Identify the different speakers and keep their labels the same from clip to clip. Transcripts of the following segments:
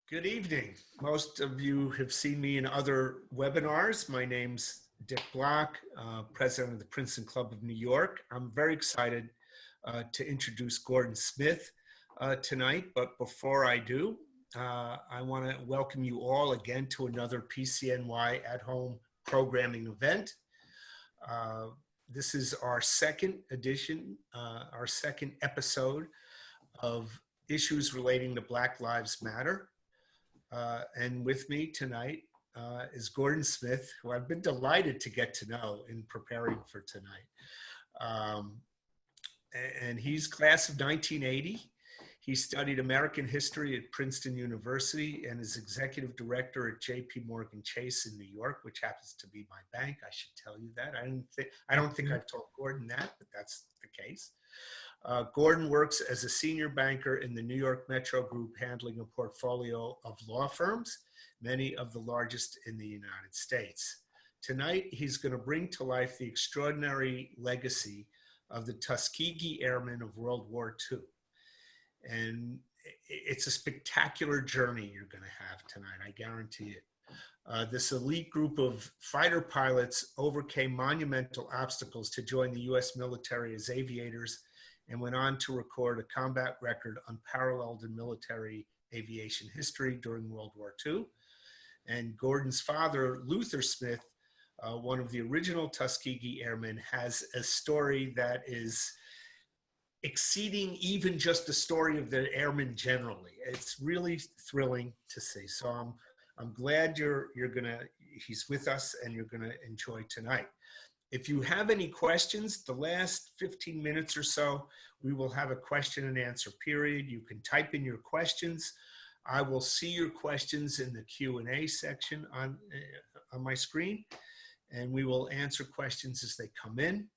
Speaker 1: Good evening. Most of you have seen me in other webinars. My name's Dick Block, president of the Princeton Club of New York. I'm very excited to introduce Gordon Smith tonight, but before I do, I want to welcome you all again to another PCNY at-home programming event. This is our second edition, our second episode of issues relating to Black Lives Matter. And with me tonight is Gordon Smith, who I've been delighted to get to know in preparing for tonight. And he's class of 1980. He studied American history at Princeton University and is executive director at JP Morgan Chase in New York, which happens to be my bank. I should tell you that. I don't think I've told Gordon that, but that's the case. Gordon works as a senior banker in the New York Metro Group, handling a portfolio of law firms, many of the largest in the United States. Tonight, he's going to bring to life the extraordinary legacy of the Tuskegee Airmen of World War II. And it's a spectacular journey you're going to have tonight, I guarantee it. This elite group of fighter pilots overcame monumental obstacles to join the U.S. military as aviators and went on to record a combat record unparalleled in military aviation history during World War II. And Gordon's father, Luther Smith, one of the original Tuskegee Airmen, has a story that is exceeding even just the story of the airmen generally. It's really thrilling to see. So I'm glad he's with us and you're gonna enjoy tonight. If you have any questions, the last 15 minutes or so, we will have a question and answer period. You can type in your questions. I will see your questions in the Q&A section on my screen, and we will answer questions as they come in.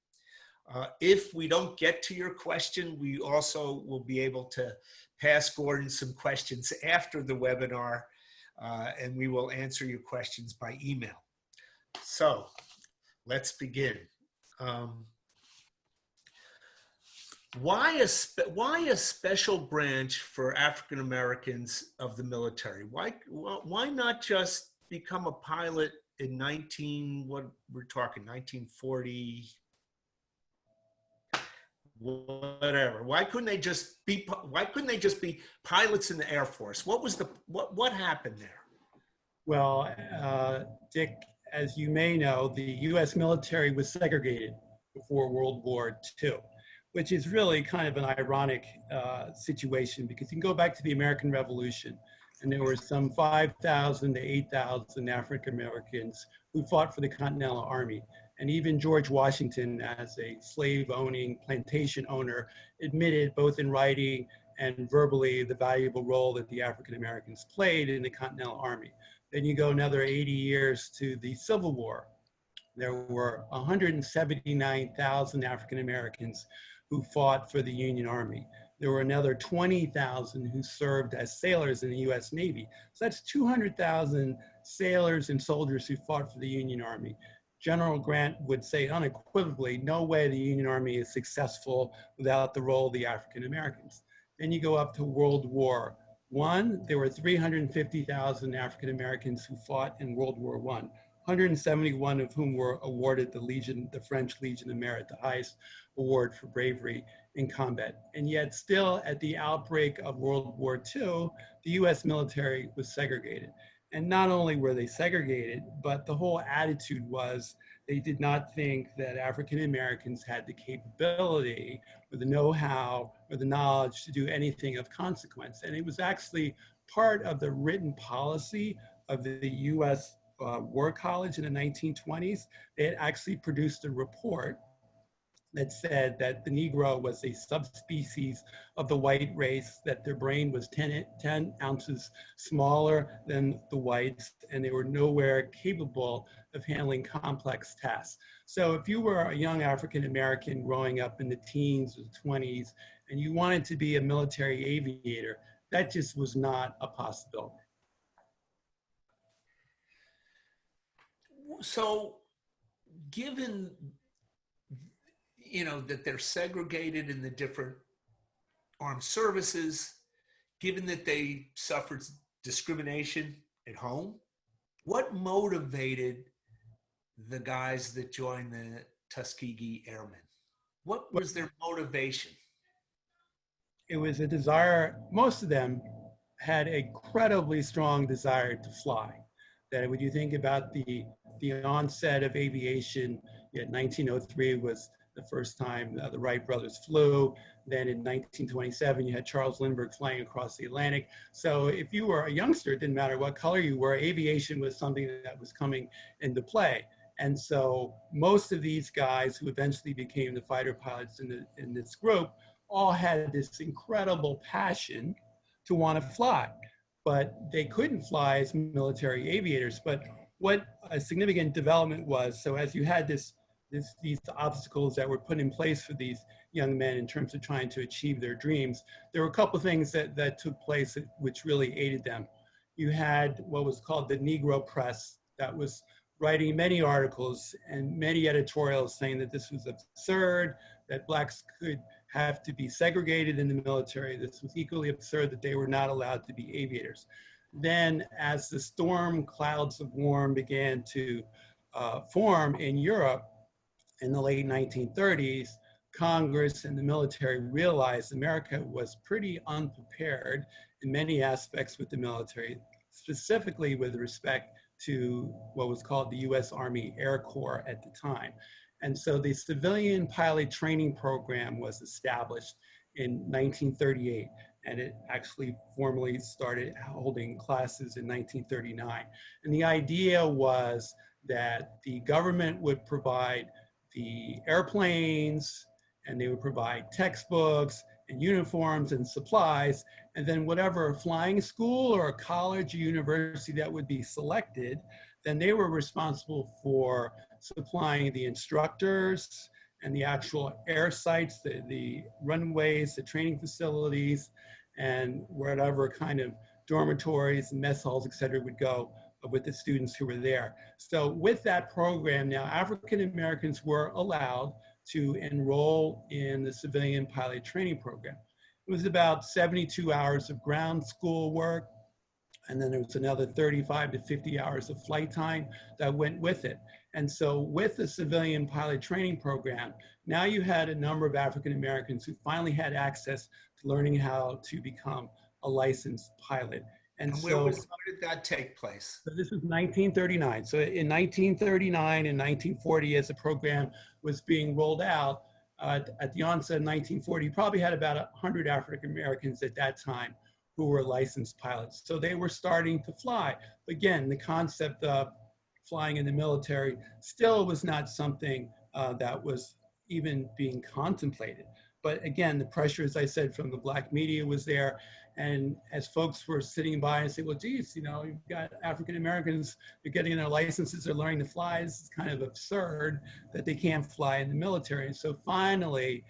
Speaker 1: If we don't get to your question, we also will be able to pass Gordon some questions after the webinar, and we will answer your questions by email. So let's begin. Why a special branch for African Americans of the military? Why not just become a pilot in 1940, whatever? Why couldn't they just be pilots in the Air Force? What happened there?
Speaker 2: Well, Dick, as you may know, the U.S. military was segregated before World War II, which is really kind of an ironic situation, because you can go back to the American Revolution, and there were some 5,000 to 8,000 African Americans who fought for the Continental Army. And even George Washington, as a slave-owning plantation owner, admitted both in writing and verbally the valuable role that the African Americans played in the Continental Army. Then you go another 80 years to the Civil War. There were 179,000 African Americans who fought for the Union Army. There were another 20,000 who served as sailors in the US Navy. So that's 200,000 sailors and soldiers who fought for the Union Army. General Grant would say unequivocally, no way the Union Army is successful without the role of the African Americans. Then you go up to World War I. There were 350,000 African Americans who fought in World War I, 171 of whom were awarded the French Legion of Merit, the highest award for bravery in combat. And yet still at the outbreak of World War II, the US military was segregated. And not only were they segregated, but the whole attitude was they did not think that African Americans had the capability or the know-how or the knowledge to do anything of consequence. And it was actually part of the written policy of the US War College in the 1920s. They had actually produced a report that said that the Negro was a subspecies of the white race, that their brain was 10 ounces smaller than the whites, and they were nowhere capable of handling complex tasks. So if you were a young African American growing up in the teens or 20s, and you wanted to be a military aviator, that just was not a possibility.
Speaker 1: So given that they're segregated in the different armed services, given that they suffered discrimination at home? What motivated the guys that joined the Tuskegee Airmen? What was their motivation?
Speaker 2: It was a desire, most of them had a incredibly strong desire to fly. That when you think about the onset of aviation, 1903 was the first time the Wright brothers flew. Then in 1927, you had Charles Lindbergh flying across the Atlantic. So if you were a youngster, it didn't matter what color you were, aviation was something that was coming into play. And so most of these guys who eventually became the fighter pilots in this group all had this incredible passion to want to fly, but they couldn't fly as military aviators. But what a significant development was, so as you had these obstacles that were put in place for these young men in terms of trying to achieve their dreams, there were a couple of things that took place which really aided them. You had what was called the Negro Press that was writing many articles and many editorials saying that this was absurd, that blacks could have to be segregated in the military. This was equally absurd that they were not allowed to be aviators. Then as the storm clouds of war began to form in Europe in the late 1930s, Congress and the military realized America was pretty unprepared in many aspects with the military, specifically with respect to what was called the U.S. Army Air Corps at the time. And so the civilian pilot training program was established in 1938, and it actually formally started holding classes in 1939. And the idea was that the government would provide the airplanes, and they would provide textbooks and uniforms and supplies, and then whatever flying school or a college or university that would be selected, then they were responsible for supplying the instructors and the actual air sites, the runways, the training facilities, and whatever kind of dormitories and mess halls, et cetera, would go with the students who were there. So with that program now, African Americans were allowed to enroll in the civilian pilot training program. It was about 72 hours of ground school work, and then there was another 35 to 50 hours of flight time that went with it. And so with the civilian pilot training program, now you had a number of African Americans who finally had access to learning how to become a licensed pilot.
Speaker 1: And where did that take place?
Speaker 2: So this was 1939. So in 1939 and 1940, as the program was being rolled out, at the onset of 1940, you probably had about 100 African Americans at that time who were licensed pilots. So they were starting to fly. Again, the concept of flying in the military still was not something that was even being contemplated. But again, the pressure, as I said, from the black media was there. And as folks were sitting by and say, well, geez, you know, you've got African Americans, they're getting their licenses, they're learning to fly. It's kind of absurd that they can't fly in the military. And so finally,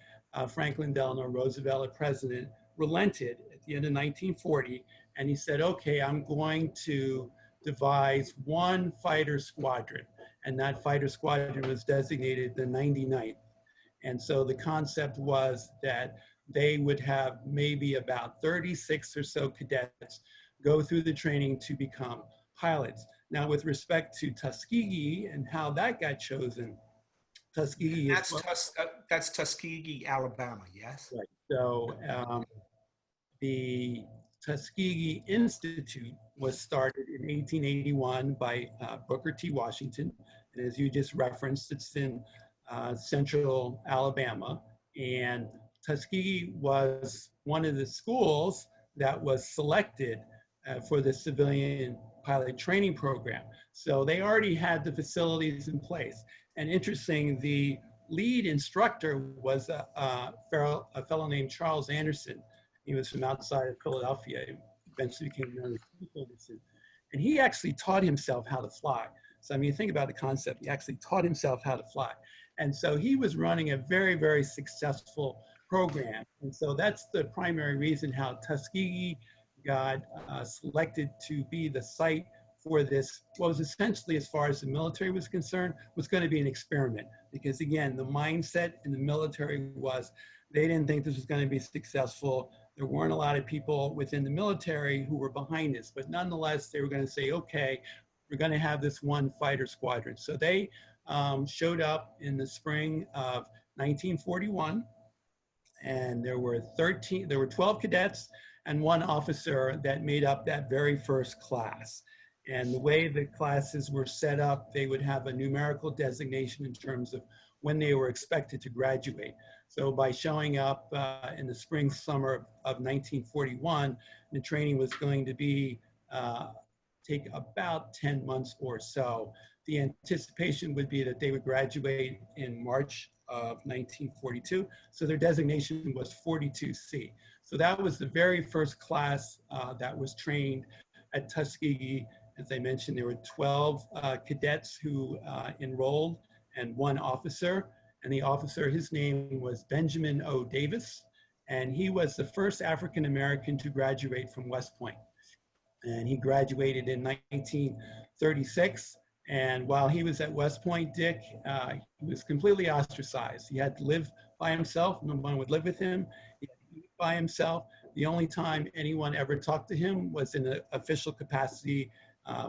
Speaker 2: Franklin Delano Roosevelt, a president, relented at the end of 1940. And he said, okay, I'm going to devise one fighter squadron. And that fighter squadron was designated the 99th. And so the concept was that they would have maybe about 36 or so cadets go through the training to become pilots. Now, with respect to Tuskegee and how that got chosen, Tuskegee
Speaker 1: that's Tuskegee, Alabama, yes?
Speaker 2: Right. So the Tuskegee Institute was started in 1881 by Booker T. Washington. And as you just referenced, it's in central Alabama. And Tuskegee was one of the schools that was selected for the civilian pilot training program. So they already had the facilities in place. And interesting, the lead instructor was a fellow named Charles Anderson. He was from outside of Philadelphia. He eventually became known as Chief Anderson. And he actually taught himself how to fly. So I mean, think about the concept. He actually taught himself how to fly. And so he was running a very, very successful program. And so that's the primary reason how Tuskegee got selected to be the site for this, what was essentially, as far as the military was concerned, was going to be an experiment. Because again, the mindset in the military was they didn't think this was going to be successful. There weren't a lot of people within the military who were behind this, but nonetheless, they were going to say, okay, we're going to have this one fighter squadron. So they showed up in the spring of 1941, and there were 12 cadets and one officer that made up that very first class. And the way the classes were set up, they would have a numerical designation in terms of when they were expected to graduate. So by showing up in the spring, summer of 1941, the training was going to be take about 10 months or so. The anticipation would be that they would graduate in March of 1942. So their designation was 42C. So that was the very first class that was trained at Tuskegee. As I mentioned, there were 12 cadets who enrolled and one officer. And the officer, his name was Benjamin O. Davis. And he was the first African-American to graduate from West Point. And he graduated in 1936. And while he was at West Point, Dick, he was completely ostracized. He had to live by himself. No one would live with him. He had to eat by himself. The only time anyone ever talked to him was in an official capacity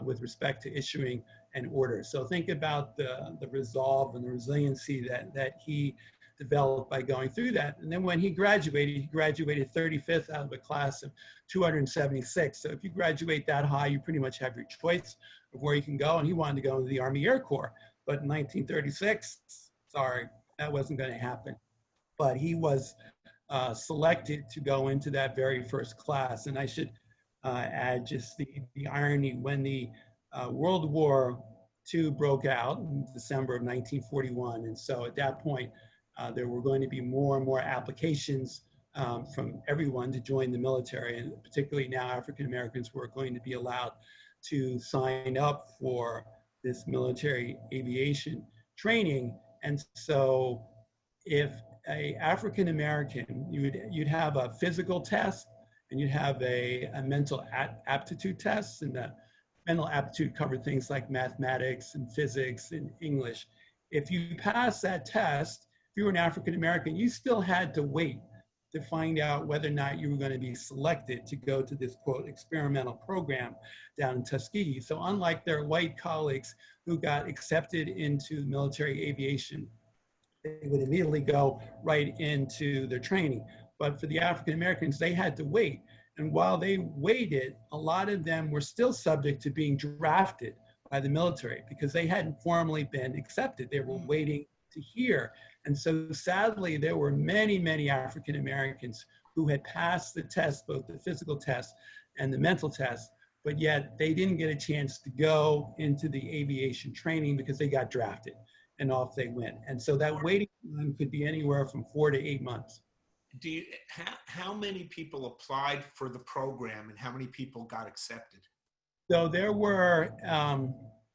Speaker 2: with respect to issuing an order. So think about the resolve and the resiliency that he developed by going through that. And then when he graduated 35th out of a class of 276. So if you graduate that high, you pretty much have your choice of where you can go. And he wanted to go into the Army Air Corps. But in 1936, sorry, that wasn't going to happen. But he was selected to go into that very first class. And I should add just the irony when the World War II broke out in December of 1941. And so at that point, there were going to be more and more applications from everyone to join the military, and particularly now African Americans were going to be allowed to sign up for this military aviation training. And so if a African American, you'd have a physical test and you'd have a mental aptitude test, and the mental aptitude covered things like mathematics and physics and English. If you pass that test, if you were an African American, you still had to wait to find out whether or not you were going to be selected to go to this, quote, experimental program down in Tuskegee. So unlike their white colleagues who got accepted into military aviation, they would immediately go right into their training. But for the African Americans, they had to wait. And while they waited, a lot of them were still subject to being drafted by the military because they hadn't formally been accepted. They were waiting to hear. And so sadly, there were many, many African Americans who had passed the test, both the physical test and the mental test, but yet they didn't get a chance to go into the aviation training because they got drafted and off they went. And so that waiting time could be anywhere from 4 to 8 months.
Speaker 1: How many people applied for the program and how many people got accepted?
Speaker 2: So there were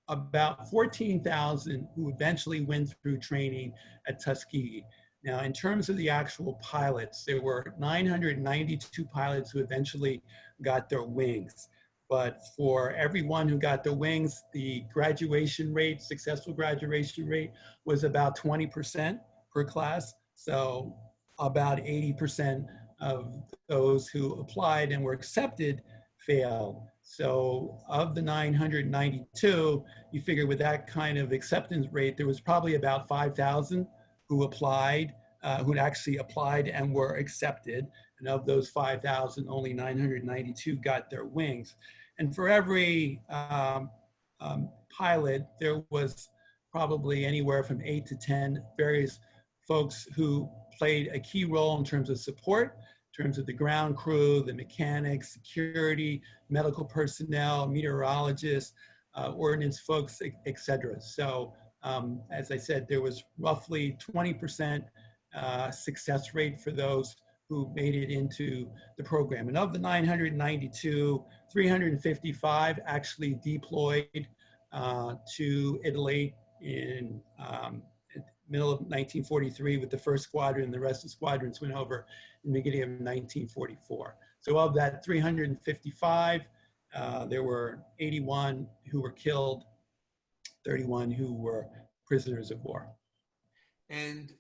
Speaker 2: about 14,000 who eventually went through training at Tuskegee. Now, in terms of the actual pilots, there were 992 pilots who eventually got their wings. But for everyone who got their wings, the graduation rate, successful graduation rate, was about 20% per class. So about 80% of those who applied and were accepted failed. So of the 992, you figure with that kind of acceptance rate, there was probably about 5,000 who applied, who actually applied and were accepted. And of those 5,000, only 992 got their wings. And for every pilot, there was probably anywhere from 8 to 10 various folks who played a key role in terms of support, in terms of the ground crew, the mechanics, security, medical personnel, meteorologists, ordnance folks, et cetera. So as I said, there was roughly 20% success rate for those who made it into the program. And of the 992, 355 actually deployed to Italy in middle of 1943 with the first squadron, and the rest of the squadrons went over in the beginning of 1944. So of that 355, there were 81 who were killed, 31 who were prisoners of war.
Speaker 1: And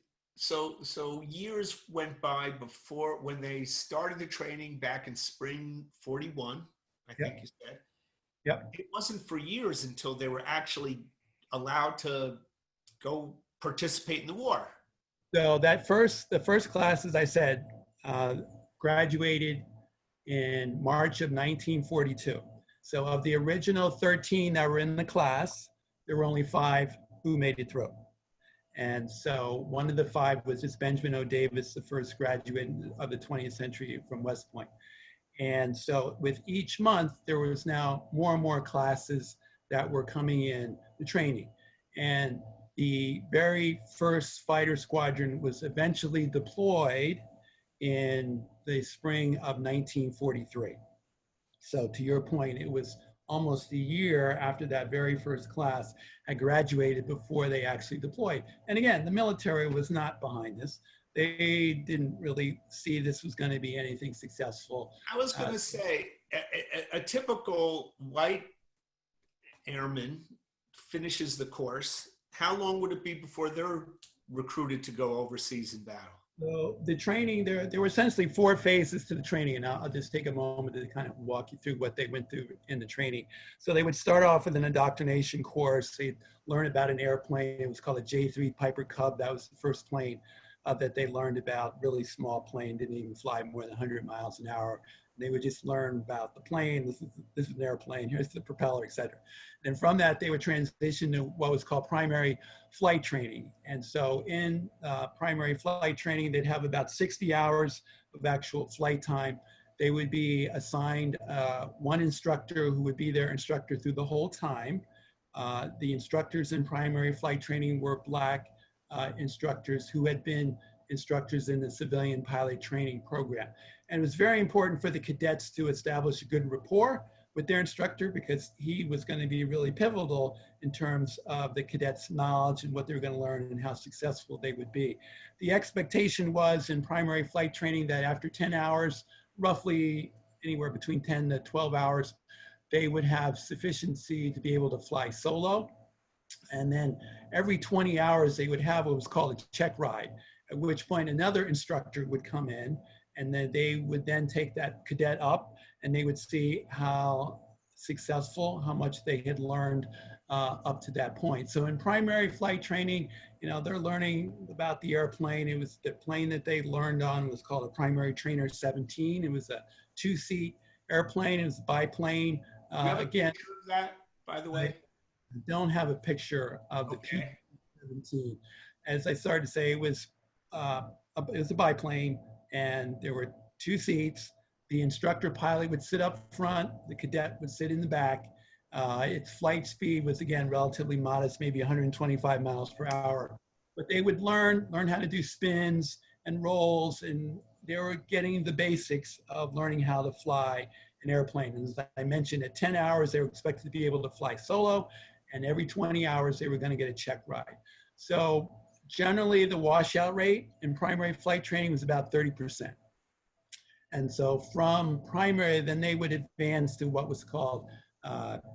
Speaker 1: so years went by before when they started the training back in spring 41, I think
Speaker 2: Yep.
Speaker 1: you said.
Speaker 2: Yep.
Speaker 1: It wasn't for years until they were actually allowed to go participate in the war.
Speaker 2: So the first class, as I said, uh, graduated in March of 1942. So of the original 13 that were in the class, there were only 5 who made it through. And so one of the 5 was this Benjamin O. Davis, the first graduate of the 20th century from West Point. And so with each month, there was now more and more classes that were coming in the training. And the very first fighter squadron was eventually deployed in the spring of 1943. So to your point, it was almost a year after that very first class had graduated before they actually deployed. And again, the military was not behind this. They didn't really see this was going to be anything successful.
Speaker 1: I was going to say a typical white airman finishes the course. How long would it be before they're recruited to go overseas in battle?
Speaker 2: So the training, there were essentially 4 phases to the training, and I'll just take a moment to kind of walk you through what they went through in the training. So they would start off with an indoctrination course. They'd learn about an airplane. It was called a J-3 Piper Cub. That was the first plane that they learned about. Really small plane, didn't even fly more than 100 miles an hour. They would just learn about the plane. This is an airplane. Here's the propeller, et cetera. And from that, they would transition to what was called primary flight training. And so in primary flight training, they'd have about 60 hours of actual flight time. They would be assigned one instructor who would be their instructor through the whole time. The instructors in primary flight training were Black instructors who had been instructors in the civilian pilot training program. And it was very important for the cadets to establish a good rapport with their instructor because he was going to be really pivotal in terms of the cadets' knowledge and what they were going to learn and how successful they would be. The expectation was in primary flight training that after 10 hours, roughly anywhere between 10 to 12 hours, they would have sufficiency to be able to fly solo. And then every 20 hours, they would have what was called a check ride, at which point another instructor would come in, and then they would then take that cadet up, and they would see how successful, how much they had learned up to that point. So in primary flight training, they're learning about the airplane. It was the plane that they learned on was called a Primary Trainer 17. It was a 2-seat airplane. It was a biplane.
Speaker 1: Do you have a
Speaker 2: Again,
Speaker 1: picture of that, by the way?
Speaker 2: I don't have a picture of the P-17. As I started to say, it was a biplane, and there were 2 seats. The instructor pilot would sit up front. The cadet would sit in the back. Its flight speed was, again, relatively modest, maybe 125 miles per hour. But they would learn how to do spins and rolls, and they were getting the basics of learning how to fly an airplane. And as I mentioned, at 10 hours, they were expected to be able to fly solo, and every 20 hours, they were going to get a check ride. So generally, the washout rate in primary flight training was about 30%. And so from primary, then they would advance to what was called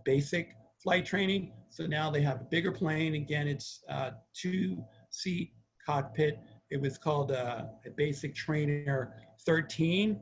Speaker 2: basic flight training. So now they have a bigger plane. Again, it's a 2-seat cockpit. It was called a Basic Trainer 13.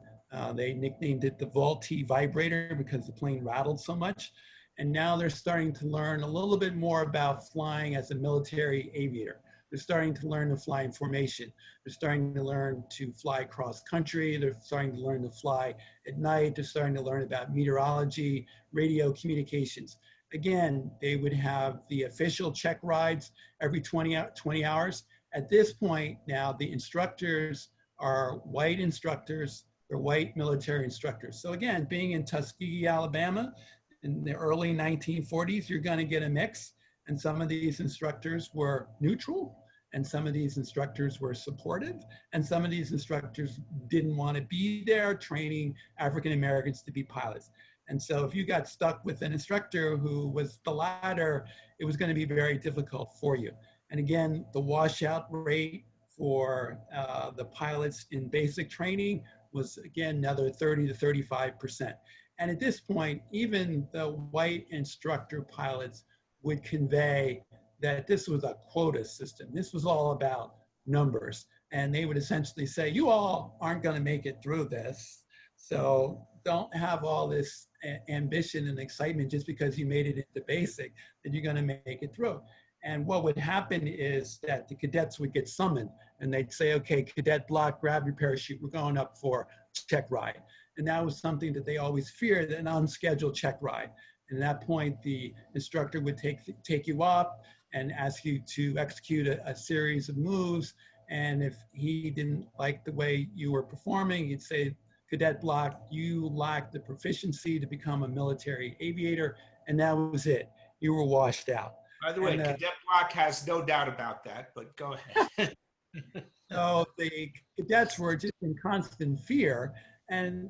Speaker 2: They nicknamed it the Vault-T vibrator because the plane rattled so much. And now they're starting to learn a little bit more about flying as a military aviator. They're starting to learn to fly in formation. They're starting to learn to fly cross country. They're starting to learn to fly at night. They're starting to learn about meteorology, radio communications. Again, they would have the official check rides every 20 hours. At this point now, the instructors are white instructors. They're white military instructors. So again, being in Tuskegee, Alabama, in the early 1940s, you're going to get a mix. And some of these instructors were neutral, and some of these instructors were supportive, and some of these instructors didn't want to be there training African Americans to be pilots. And so if you got stuck with an instructor who was the latter, it was going to be very difficult for you. And again, the washout rate for the pilots in basic training was, again, another 30 to 35%. And at this point, even the white instructor pilots would convey that this was a quota system. This was all about numbers. and they would essentially say, you all aren't going to make it through this. So don't have all this ambition and excitement just because you made it into basic that you're going to make it through. And what would happen is that the cadets would get summoned and they'd say, okay, cadet block, grab your parachute, we're going up for check ride. And that was something that they always feared, an unscheduled check ride. And at that point, the instructor would take you up and ask you to execute a series of moves. And if he didn't like the way you were performing, he'd say, cadet block, you lack the proficiency to become a military aviator. And that was it. You were washed out.
Speaker 1: By the way, Cadet Block has no doubt about that, but go ahead.
Speaker 2: So the cadets were just in constant fear. And,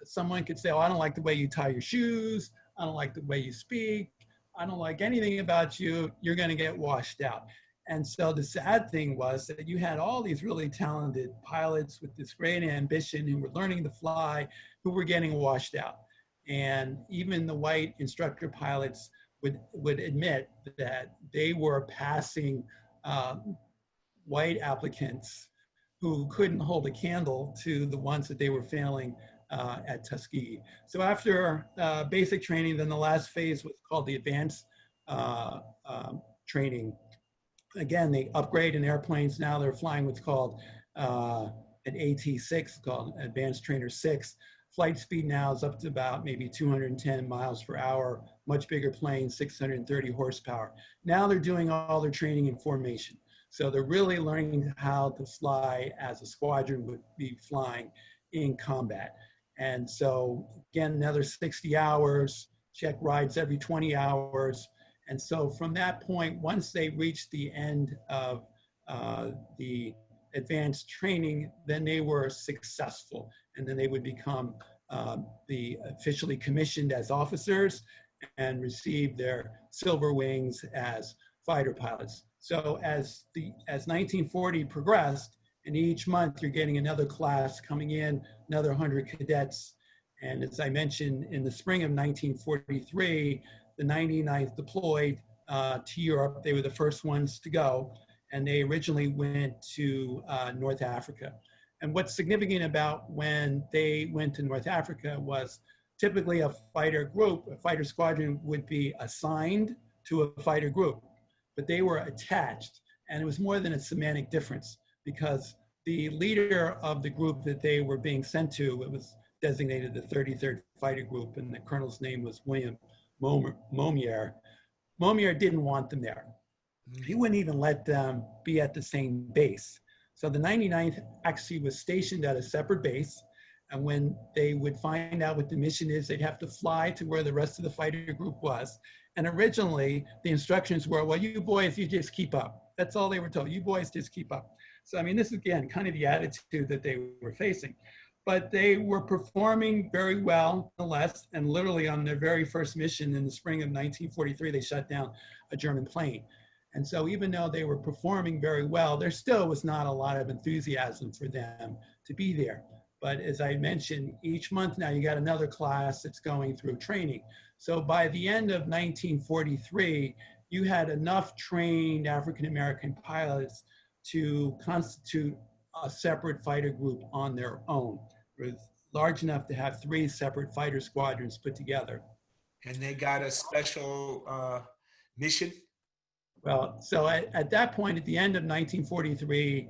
Speaker 2: someone could say, oh, I don't like the way you tie your shoes. I don't like the way you speak. I don't like anything about you. You're going to get washed out. And so the sad thing was that you had all these really talented pilots with this great ambition who were learning to fly, who were getting washed out. And even the white instructor pilots would admit that they were passing white applicants who couldn't hold a candle to the ones that they were failing at Tuskegee. So after basic training, then the last phase was called the advanced training. Again, they upgrade in airplanes. Now they're flying what's called an AT-6, called Advanced Trainer 6. Flight speed now is up to about maybe 210 miles per hour, much bigger plane, 630 horsepower. Now they're doing all their training in formation. So they're really learning how to fly as a squadron would be flying in combat. And so again, another 60 hours, check rides every 20 hours. And so from that point, once they reached the end of the advanced training, then they were successful. And then they would become officially commissioned as officers and receive their silver wings as fighter pilots. So as 1940 progressed, and each month you're getting another class coming in, another 100 cadets. And as I mentioned, in the spring of 1943, the 99th deployed to Europe. They were the first ones to go, and they originally went to North Africa. And what's significant about when they went to North Africa was typically a fighter group, a fighter squadron would be assigned to a fighter group, but they were attached. And it was more than a semantic difference because the leader of the group that they were being sent to, it was designated the 33rd Fighter Group, and the colonel's name was William Momier. Momier didn't want them there. He wouldn't even let them be at the same base. So the 99th actually was stationed at a separate base. And when they would find out what the mission is, they'd have to fly to where the rest of the fighter group was. And originally the instructions were, well, you boys, you just keep up. That's all they were told. You boys just keep up. So, I mean, this is again, kind of the attitude that they were facing. But they were performing very well, nonetheless, and literally on their very first mission in the spring of 1943, they shut down a German plane. And so even though they were performing very well, there still was not a lot of enthusiasm for them to be there. But as I mentioned, each month now you got another class that's going through training. So by the end of 1943, you had enough trained African-American pilots to constitute a separate fighter group on their own. It was large enough to have 3 separate fighter squadrons put together.
Speaker 1: And they got a special mission?
Speaker 2: Well, so at that point, at the end of 1943,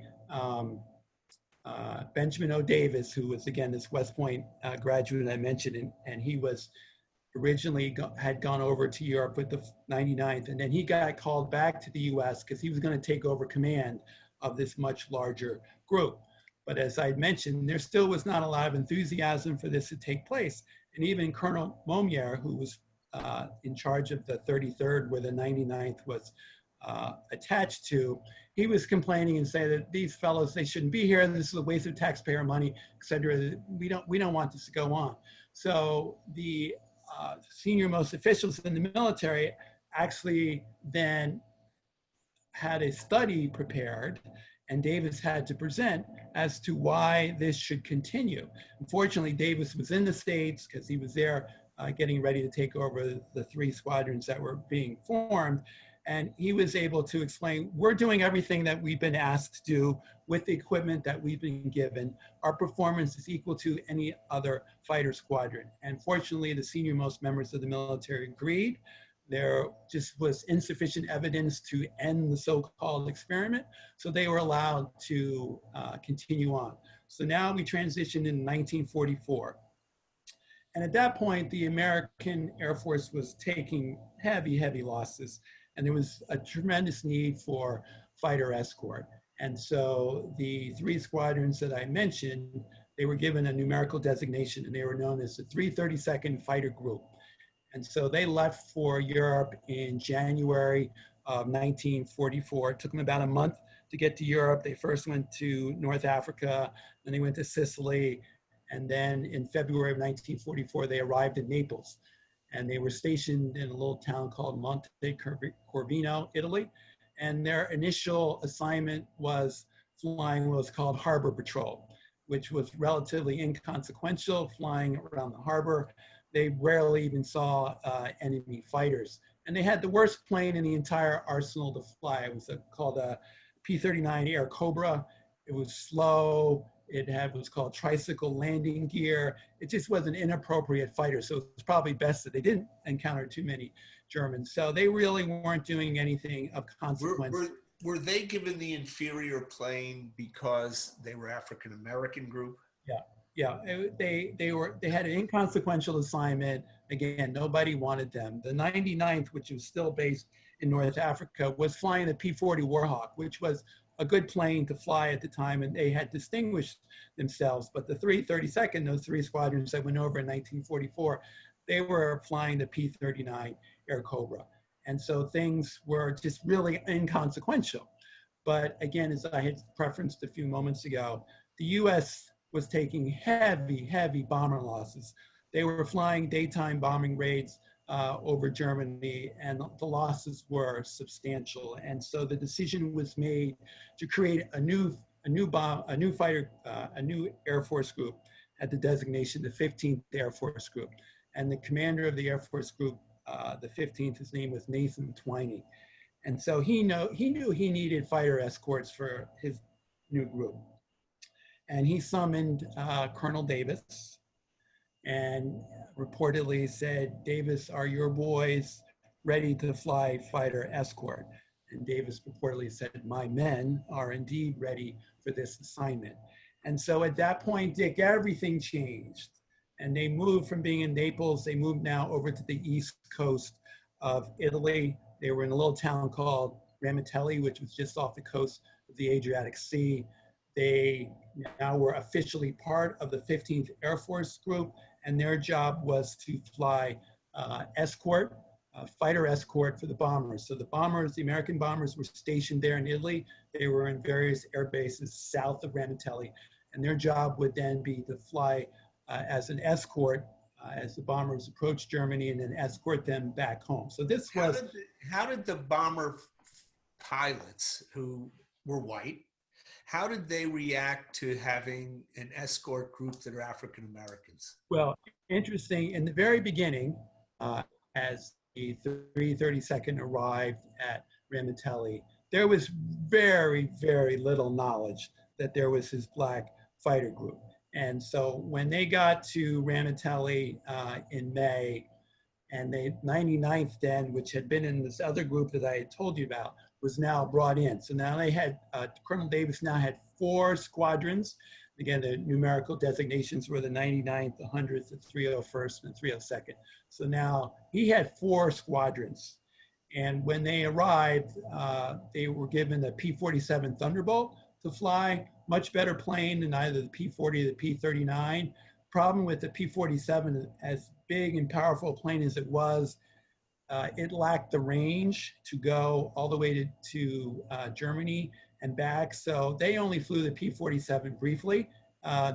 Speaker 2: Benjamin O. Davis, who was, again, this West Point graduate I mentioned, and he was originally had gone over to Europe with the 99th, and then he got called back to the US because he was going to take over command of this much larger group. But as I mentioned, there still was not a lot of enthusiasm for this to take place. And even Colonel Momier, who was in charge of the 33rd, where the 99th was attached to, he was complaining and saying that these fellows, they shouldn't be here. This is a waste of taxpayer money, et cetera. We don't want this to go on. So the senior most officials in the military actually then had a study prepared, and Davis had to present as to why this should continue. Unfortunately, Davis was in the States because he was there getting ready to take over the 3 squadrons that were being formed. And he was able to explain, we're doing everything that we've been asked to do with the equipment that we've been given. Our performance is equal to any other fighter squadron. And fortunately, the senior most members of the military agreed. There just was insufficient evidence to end the so-called experiment, so they were allowed to continue on. So now we transitioned in 1944. And at that point, the American Air Force was taking heavy losses, and there was a tremendous need for fighter escort. And so the three squadrons that I mentioned, they were given a numerical designation, and they were known as the 332nd Fighter Group. And so they left for Europe in January of 1944. It took them about a month to get to Europe. They first went to North Africa, then they went to Sicily, and then in February of 1944, they arrived in Naples. And they were stationed in a little town called Monte Corvino, Italy. And their initial assignment was flying what was called harbor patrol, which was relatively inconsequential, flying around the harbor. They rarely even saw enemy fighters. And they had the worst plane in the entire arsenal to fly. It was called a P-39 Air Cobra. It was slow. It had what's called tricycle landing gear. It just was an inappropriate fighter. So it's probably best that they didn't encounter too many Germans. So they really weren't doing anything of consequence.
Speaker 1: Were they given the inferior plane because they were African-American group?
Speaker 2: Yeah, they had an inconsequential assignment. Again, nobody wanted them. The 99th, which was still based in North Africa, was flying the P-40 Warhawk, which was a good plane to fly at the time, and they had distinguished themselves. But the 332nd, those three squadrons that went over in 1944, they were flying the P-39 Air Cobra. And so things were just really inconsequential. But again, as I had referenced a few moments ago, the US was taking heavy bomber losses. They were flying daytime bombing raids over Germany, and the losses were substantial. And so the decision was made to create a new Air Force group at the designation, the 15th Air Force Group. And the commander of the Air Force Group, the 15th, his name was Nathan Twining. And so he knew he needed fighter escorts for his new group. And he summoned Colonel Davis and reportedly said, "Davis, are your boys ready to fly fighter escort?" And Davis reportedly said, "My men are indeed ready for this assignment." And so at that point, Dick, everything changed. And they moved from being in Naples, they moved now over to the east coast of Italy. They were in a little town called Ramitelli, which was just off the coast of the Adriatic Sea. They now were officially part of the 15th Air Force Group, and their job was to fly fighter escort for the bombers. So the American bombers were stationed there in Italy. They were in various air bases south of Ramitelli, and their job would then be to fly as an escort as the bombers approached Germany and then escort them back home. So this was...
Speaker 1: How did the bomber pilots, who were white, how did they react to having an escort group that are African Americans?
Speaker 2: Well, interesting. In the very beginning, as the 332nd arrived at Ramitelli, there was very little knowledge that there was this black fighter group. And so when they got to Ramitelli in May, and the 99th then, which had been in this other group that I had told you about, was now brought in. So now they had, Colonel Davis now had 4 squadrons. Again, the numerical designations were the 99th, the 100th, the 301st, and the 302nd. So now he had 4 squadrons. And when they arrived, they were given the P-47 Thunderbolt to fly, much better plane than either the P-40 or the P-39. Problem with the P-47, as big and powerful a plane as it was, it lacked the range to go all the way to Germany and back. So they only flew the P-47 briefly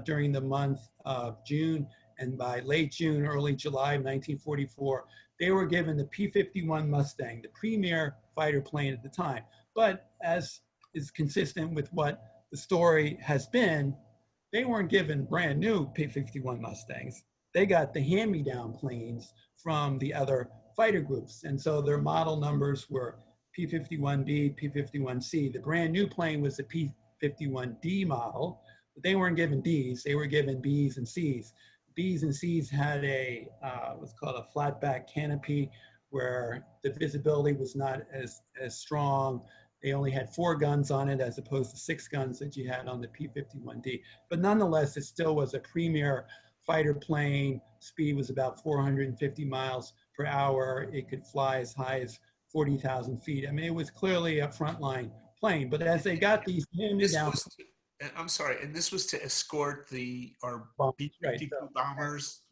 Speaker 2: during the month of June. And by late June, early July of 1944, they were given the P-51 Mustang, the premier fighter plane at the time. But as is consistent with what the story has been, they weren't given brand new P-51 Mustangs. They got the hand-me-down planes from the other fighter groups. And so their model numbers were P-51B, P-51C. The brand new plane was the P-51D model, but they weren't given Ds, they were given Bs and Cs. Bs and Cs had a what's called a flat back canopy where the visibility was not as strong. They only had 4 guns on it as opposed to 6 guns that you had on the P-51D. But nonetheless, it still was a premier fighter plane. Speed was about 450 miles per hour. It could fly as high as 40,000 feet. I mean, it was clearly a frontline plane. But as they got these hand-me-down,
Speaker 1: I'm sorry, and this was to escort our
Speaker 2: right,
Speaker 1: B-52 bombers.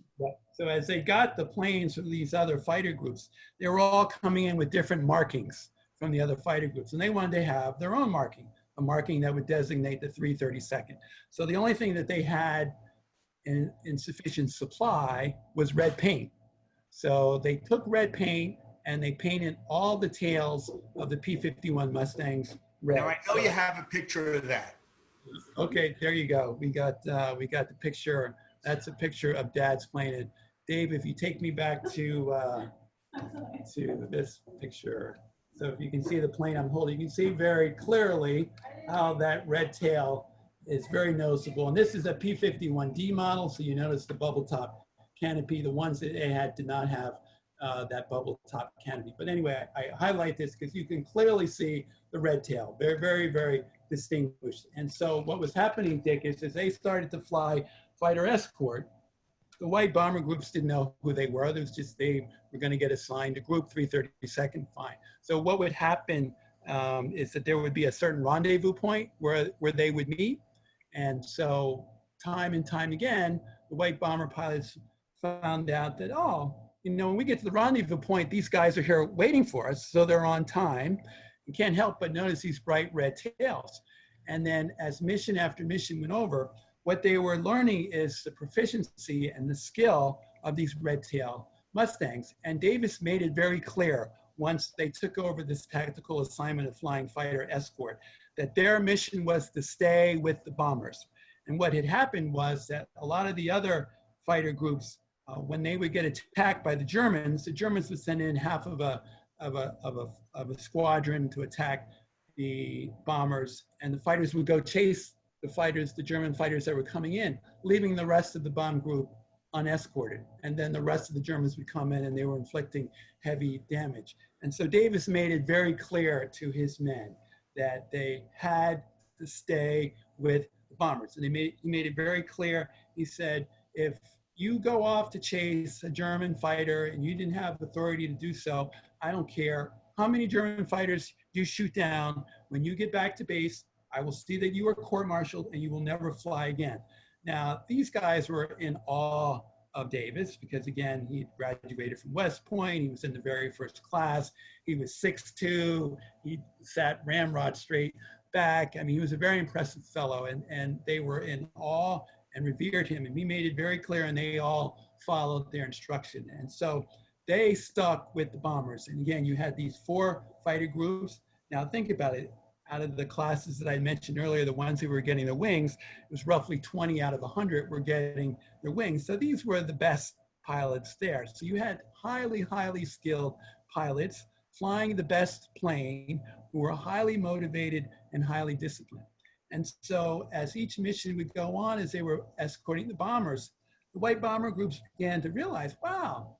Speaker 2: so as they got the planes from these other fighter groups, they were all coming in with different markings from the other fighter groups, and they wanted to have their own marking, a marking that would designate the 332nd. So the only thing that they had in sufficient supply was red paint. So they took red paint and they painted all the tails of the P-51 Mustangs red.
Speaker 1: Now I know you have a picture of that.
Speaker 2: Okay, there you go. We got the picture. That's a picture of Dad's plane. And Dave, if you take me back to this picture. So if you can see the plane I'm holding, you can see very clearly how that red tail is very noticeable. And this is a P-51D model, so you notice the bubble top canopy. The ones that they had did not have that bubble top canopy. But anyway, I highlight this because you can clearly see the red tail. They're very, very distinguished. And so what was happening, Dick, is as they started to fly fighter escort, the white bomber groups didn't know who they were. It was just they were going to get assigned to group 332nd, fine. So what would happen is that there would be a certain rendezvous point where they would meet. And so time and time again, the white bomber pilots found out that, oh, you know, when we get to the rendezvous point, these guys are here waiting for us, so they're on time. You can't help but notice these bright red tails. And then as mission after mission went over, what they were learning is the proficiency and the skill of these red tail Mustangs. And Davis made it very clear once they took over this tactical assignment of flying fighter escort, that their mission was to stay with the bombers. And what had happened was that a lot of the other fighter groups, when they would get attacked by the Germans would send in half of a squadron to attack the bombers, and the fighters would go chase the German fighters that were coming in, leaving the rest of the bomb group unescorted. And then the rest of the Germans would come in and they were inflicting heavy damage. And so Davis made it very clear to his men that they had to stay with the bombers. And he made it very clear. He said, if you go off to chase a German fighter and you didn't have authority to do so, I don't care how many German fighters you shoot down. When you get back to base, I will see that you are court-martialed and you will never fly again. Now, these guys were in awe of Davis because, again, he graduated from West Point. He was in the very first class. He was 6'2". He sat ramrod straight back. I mean, he was a very impressive fellow, and they were in awe and revered him. And he made it very clear, and they all followed their instruction. And so they stuck with the bombers. And again, you had these 4 fighter groups. Now, think about it. Out of the classes that I mentioned earlier, the ones who were getting the wings, it was roughly 20 out of 100 were getting their wings. So these were the best pilots there. So you had highly, highly skilled pilots flying the best plane who were highly motivated and highly disciplined. And so as each mission would go on, as they were escorting the bombers, the white bomber groups began to realize, wow,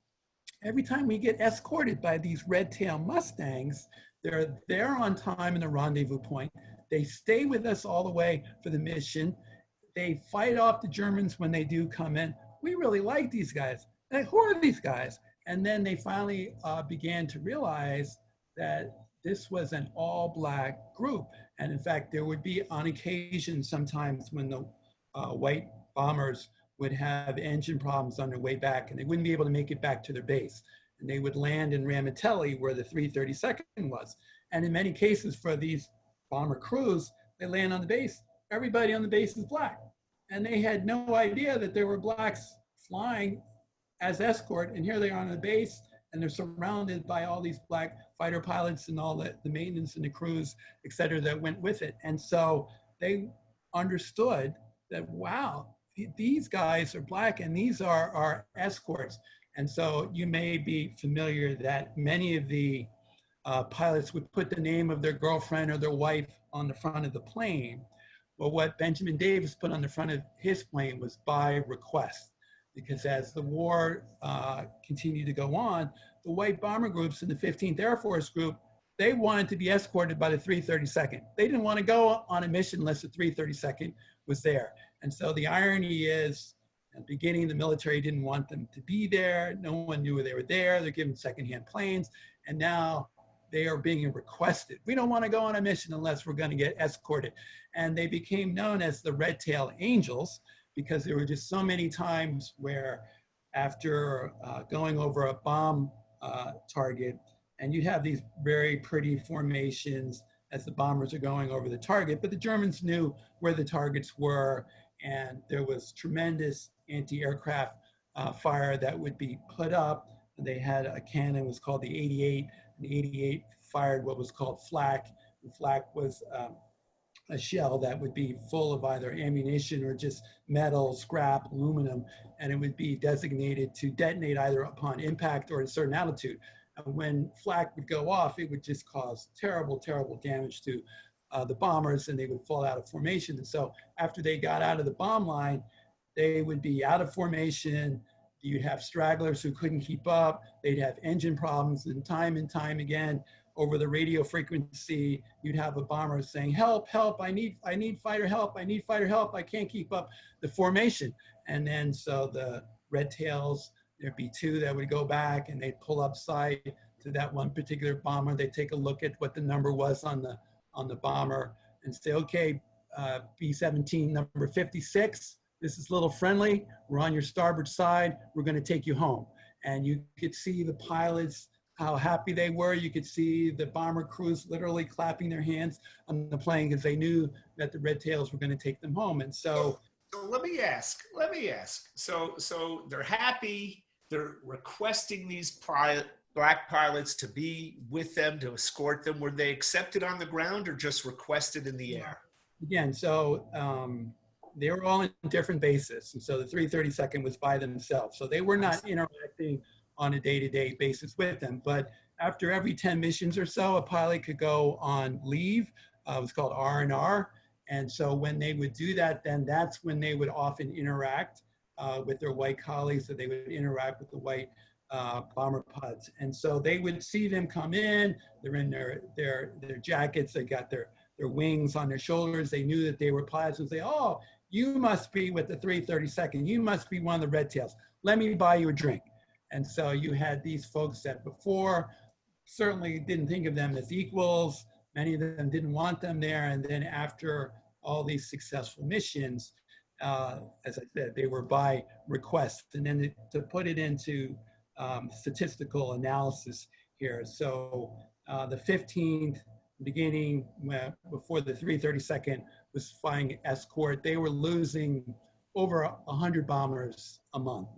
Speaker 2: every time we get escorted by these red tail Mustangs, they're there on time in the rendezvous point. They stay with us all the way for the mission. They fight off the Germans when they do come in. We really like these guys. Like, who are these guys? And then they finally began to realize that this was an all-black group. And in fact, there would be on occasion sometimes when the white bombers would have engine problems on their way back and they wouldn't be able to make it back to their base. And they would land in Ramitelli where the 332nd was. And in many cases for these bomber crews, they land on the base. Everybody on the base is black. And they had no idea that there were blacks flying as escort. And here they are on the base and they're surrounded by all these black fighter pilots and all the maintenance and the crews, et cetera, that went with it. And so they understood that, wow, these guys are black and these are our escorts. And so you may be familiar that many of the pilots would put the name of their girlfriend or their wife on the front of the plane. Well, what Benjamin Davis put on the front of his plane was by request, because as the war continued to go on, the white bomber groups in the 15th Air Force Group, they wanted to be escorted by the 332nd. They didn't want to go on a mission unless the 332nd was there. And so the irony is, at the beginning, the military didn't want them to be there. No one knew they were there. They're given secondhand planes. And now they are being requested. We don't want to go on a mission unless we're going to get escorted. And they became known as the Red Tail Angels, because there were just so many times where after going over a bomb target, and you'd have these very pretty formations as the bombers are going over the target, but the Germans knew where the targets were, and there was tremendous anti-aircraft fire that would be put up. And they had a cannon, was called the 88. The 88 fired what was called flak. And flak was a shell that would be full of either ammunition or just metal, scrap, aluminum, and it would be designated to detonate either upon impact or at a certain altitude. And when flak would go off, it would just cause terrible, terrible damage to the bombers, and they would fall out of formation. And so after they got out of the bomb line, they would be out of formation. You'd have stragglers who couldn't keep up. They'd have engine problems, and time again, over the radio frequency, you'd have a bomber saying, help, help, I need fighter help, I need fighter help, I can't keep up the formation. And then so the Red Tails, there'd be two that would go back and they'd pull up side to that one particular bomber. They'd take a look at what the number was on the bomber and say, okay, B-17 number 56, this is a little friendly, we're on your starboard side, we're gonna take you home. And you could see the pilots, how happy they were. You could see the bomber crews literally clapping their hands on the plane because they knew that the Red Tails were going to take them home. And so
Speaker 1: let me ask. So they're happy. They're requesting these black pilots to be with them, to escort them. Were they accepted on the ground or just requested in the air?
Speaker 2: Again, so they were all in different bases. And so the 332nd was by themselves. So they were not interacting on a day-to-day basis with them. But after every 10 missions or so, a pilot could go on leave. It was called R&R. And so when they would do that, then that's when they would often interact with their white colleagues, so they would interact with the white bomber pods. And so they would see them come in, they're in their jackets, they got their wings on their shoulders, they knew that they were pilots, and say, oh, you must be with the 332nd, you must be one of the Red Tails, let me buy you a drink. And so you had these folks that before certainly didn't think of them as equals. Many of them didn't want them there. And then after all these successful missions, as I said, they were by request. And then to put it into statistical analysis here. So the 15th, beginning before the 332nd was flying escort, they were losing over 100 bombers a month.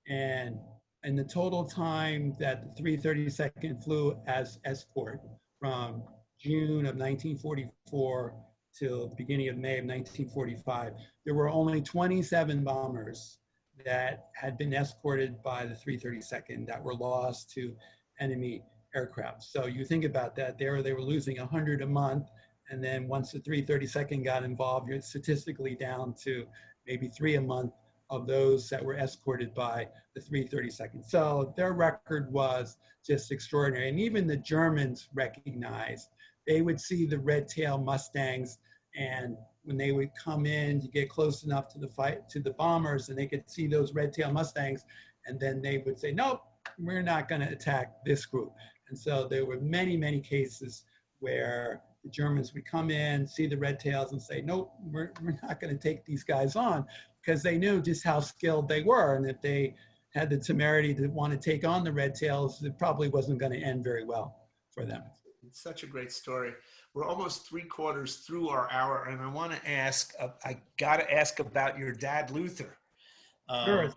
Speaker 2: And in the total time that the 332nd flew as escort from June of 1944 till the beginning of May of 1945, there were only 27 bombers that had been escorted by the 332nd that were lost to enemy aircraft. So you think about that, they were losing 100 a month. And then once the 332nd got involved, you're statistically down to maybe 3 a month of those that were escorted by the 332nd. So their record was just extraordinary. And even the Germans recognized, they would see the Red Tail Mustangs, and when they would come in to get close enough to the bombers, and they could see those Red Tail Mustangs, and then they would say, nope, we're not gonna attack this group. And so there were many, many cases where the Germans would come in, see the Red Tails and say, nope, we're not gonna take these guys on, because they knew just how skilled they were. And if they had the temerity to want to take on the Red Tails, it probably wasn't going to end very well for them.
Speaker 1: It's such a great story. We're almost 3/4 through our hour, and I want to ask, I got to ask about your dad, Luther.
Speaker 2: Sure. So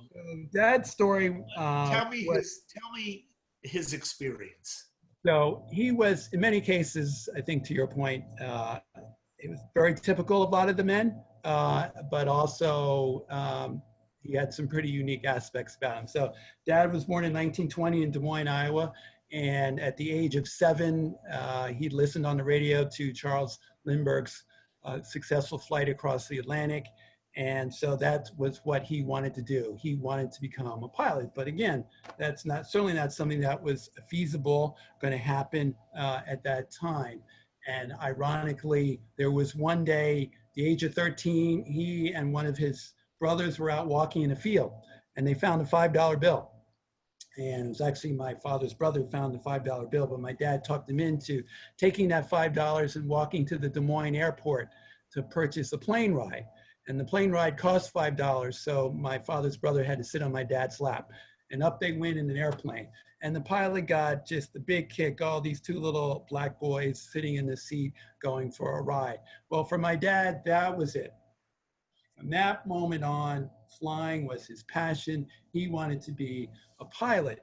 Speaker 2: Dad's story.
Speaker 1: Tell me his experience.
Speaker 2: So he was, in many cases, I think to your point, it was very typical of a lot of the men, but also he had some pretty unique aspects about him. So Dad was born in 1920 in Des Moines, Iowa, And at the age of 7, he listened on the radio to Charles Lindbergh's successful flight across the Atlantic. And so that was what he wanted to do. He wanted to become a pilot. But again, that's certainly not something that was feasible, going to happen at that time. And ironically, there was one day, the age of 13, he and one of his brothers were out walking in a field, and they found a $5 bill. And it was actually my father's brother who found the $5 bill, but my dad talked him into taking that $5 and walking to the Des Moines airport to purchase a plane ride. And the plane ride cost $5, so my father's brother had to sit on my dad's lap. And up they went in an airplane. And the pilot got just a big kick, all these 2 little black boys sitting in the seat going for a ride. Well, for my dad, that was it. From that moment on, flying was his passion. He wanted to be a pilot.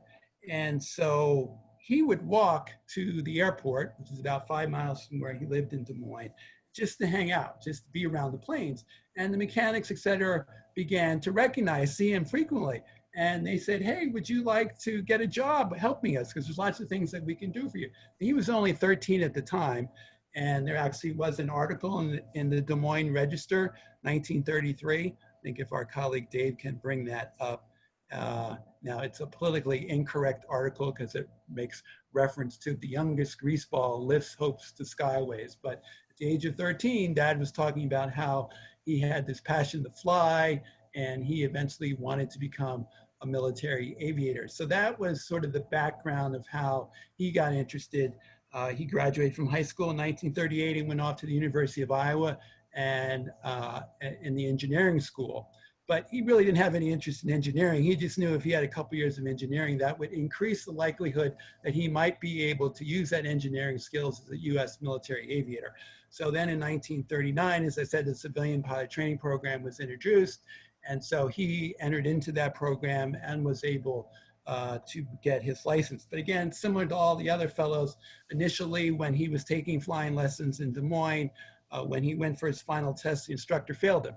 Speaker 2: And so he would walk to the airport, which is about 5 miles from where he lived in Des Moines, just to hang out, just to be around the planes. And the mechanics, et cetera, began to see him frequently. And they said, hey, would you like to get a job helping us? Because there's lots of things that we can do for you. He was only 13 at the time. And there actually was an article in the Des Moines Register, 1933. I think if our colleague Dave can bring that up. Now, it's a politically incorrect article because it makes reference to the youngest greaseball lifts hopes to skyways. But at the age of 13, Dad was talking about how he had this passion to fly, and he eventually wanted to become a military aviator. So that was sort of the background of how he got interested. He graduated from high school in 1938 and went off to the University of Iowa and in the engineering school. But he really didn't have any interest in engineering. He just knew if he had a couple years of engineering, that would increase the likelihood that he might be able to use that engineering skills as a US military aviator. So then in 1939, as I said, the civilian pilot training program was introduced. And so he entered into that program and was able to get his license. But again, similar to all the other fellows, initially when he was taking flying lessons in Des Moines, when he went for his final test, the instructor failed him.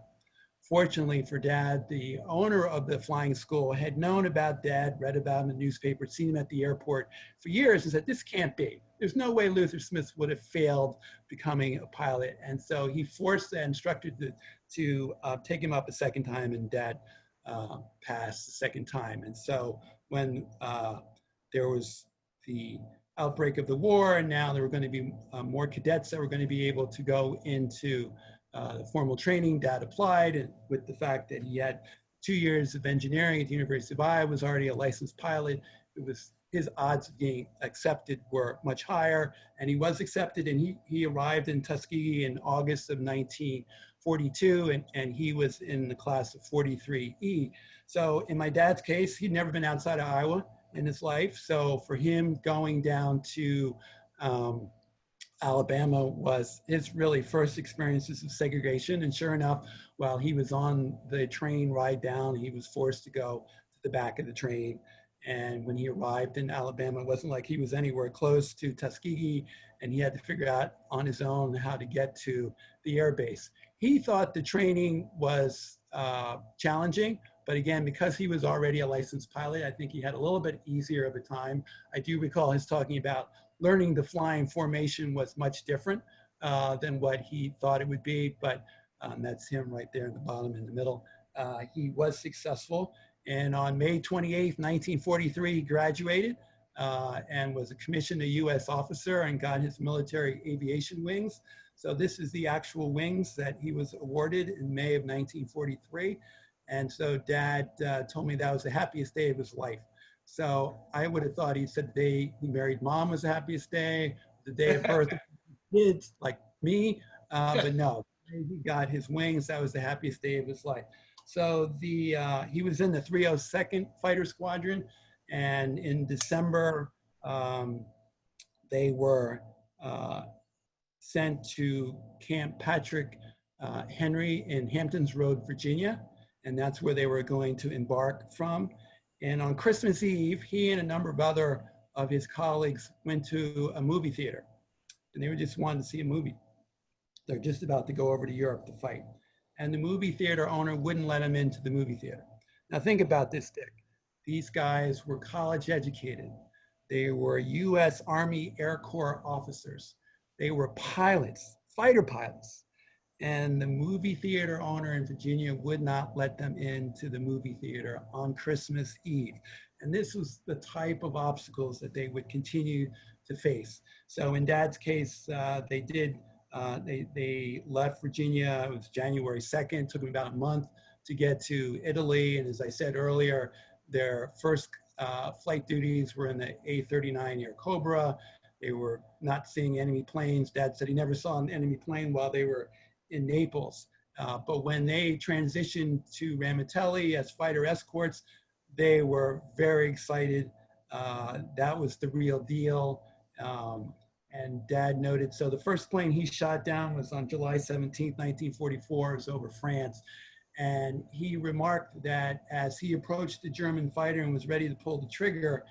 Speaker 2: Fortunately for Dad, the owner of the flying school had known about Dad, read about him in the newspaper, seen him at the airport for years and said, this can't be. There's no way Luther Smith would have failed becoming a pilot. And so he forced the instructor to take him up a second time, and Dad passed the second time. And so when there was the outbreak of the war, and now there were going to be more cadets that were going to be able to go into the formal training, Dad applied, and with the fact that he had 2 years of engineering at the University of Iowa, was already a licensed pilot, it was his odds of being accepted were much higher, and he was accepted, and he arrived in Tuskegee in August of 1942, and he was in the class of 43E. So in my dad's case, he'd never been outside of Iowa in his life, so for him going down to Alabama was his really first experiences of segregation. And sure enough, while he was on the train ride down, he was forced to go to the back of the train. And when he arrived in Alabama, it wasn't like he was anywhere close to Tuskegee, and he had to figure out on his own how to get to the air base. He thought the training was challenging, but again, because he was already a licensed pilot, I think he had a little bit easier of a time. I do recall his talking about learning the flying formation was much different than what he thought it would be, but that's him right there in the bottom in the middle. He was successful, and on May 28th, 1943, he graduated and was commissioned a U.S. officer and got his military aviation wings. So this is the actual wings that he was awarded in May of 1943. And so Dad told me that was the happiest day of his life. So I would have thought he said the day he married Mom was the happiest day, the day of birth of kids like me, but no, he got his wings. That was the happiest day of his life. So he was in the 302nd Fighter Squadron, and in December they were sent to Camp Patrick Henry in Hamptons Road, Virginia, and that's where they were going to embark from. And on Christmas Eve, he and a number of other of his colleagues went to a movie theater, and they were just wanting to see a movie. They're just about to go over to Europe to fight. And the movie theater owner wouldn't let them into the movie theater. Now think about this, Dick. These guys were college educated. They were US Army Air Corps officers. They were pilots, fighter pilots. And the movie theater owner in Virginia would not let them into the movie theater on Christmas Eve. And this was the type of obstacles that they would continue to face. So in Dad's case, they left Virginia. It was January 2nd. Took them about a month to get to Italy. And as I said earlier, their first flight duties were in the A-39 Air Cobra. They were not seeing enemy planes. Dad said he never saw an enemy plane while they were in Naples. But when they transitioned to Ramitelli as fighter escorts, they were very excited. That was the real deal. And Dad noted, so the first plane he shot down was on July 17th, 1944. It was over France. And he remarked that as he approached the German fighter and was ready to pull the trigger,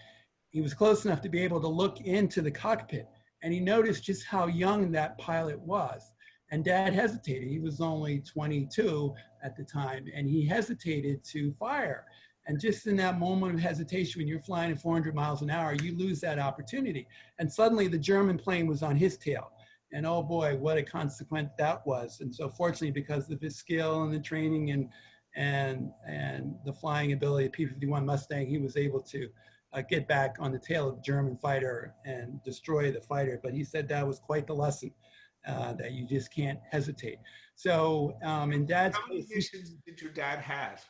Speaker 2: he was close enough to be able to look into the cockpit. And he noticed just how young that pilot was. And Dad hesitated. He was only 22 at the time, and he hesitated to fire. And just in that moment of hesitation, when you're flying at 400 miles an hour, you lose that opportunity. And suddenly the German plane was on his tail. And oh boy, what a consequence that was. And so fortunately, because of his skill and the training and the flying ability of P-51 Mustang, he was able to get back on the tail of the German fighter and destroy the fighter. But he said that was quite the lesson, that you just can't hesitate. So in Dad's
Speaker 1: How many
Speaker 2: case,
Speaker 1: missions did your dad have?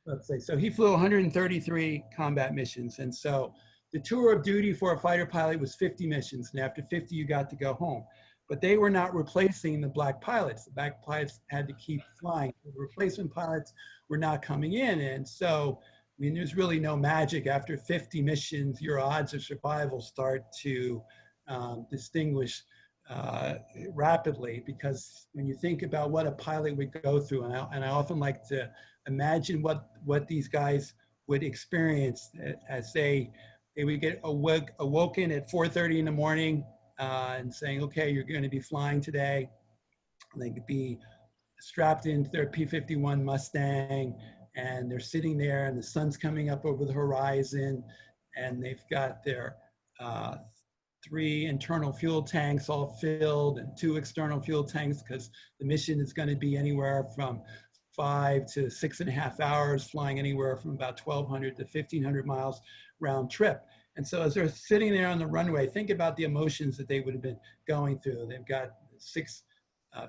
Speaker 2: let's say, so he flew 133 combat missions. And so the tour of duty for a fighter pilot was 50 missions. And after 50, you got to go home. But they were not replacing the black pilots. The black pilots had to keep flying. The replacement pilots were not coming in. And so, I mean, there's really no magic. After 50 missions, your odds of survival start to distinguish rapidly, because when you think about what a pilot would go through, and I often like to imagine what these guys would experience as they would get awoken at 4:30 in the morning and saying, okay, you're going to be flying today. They could be strapped into their P-51 Mustang, and they're sitting there and the sun's coming up over the horizon, and they've got their 3 internal fuel tanks all filled and 2 external fuel tanks, because the mission is going to be anywhere from 5 to 6.5 hours, flying anywhere from about 1,200 to 1,500 miles round trip. And so as they're sitting there on the runway, think about the emotions that they would have been going through. They've got 6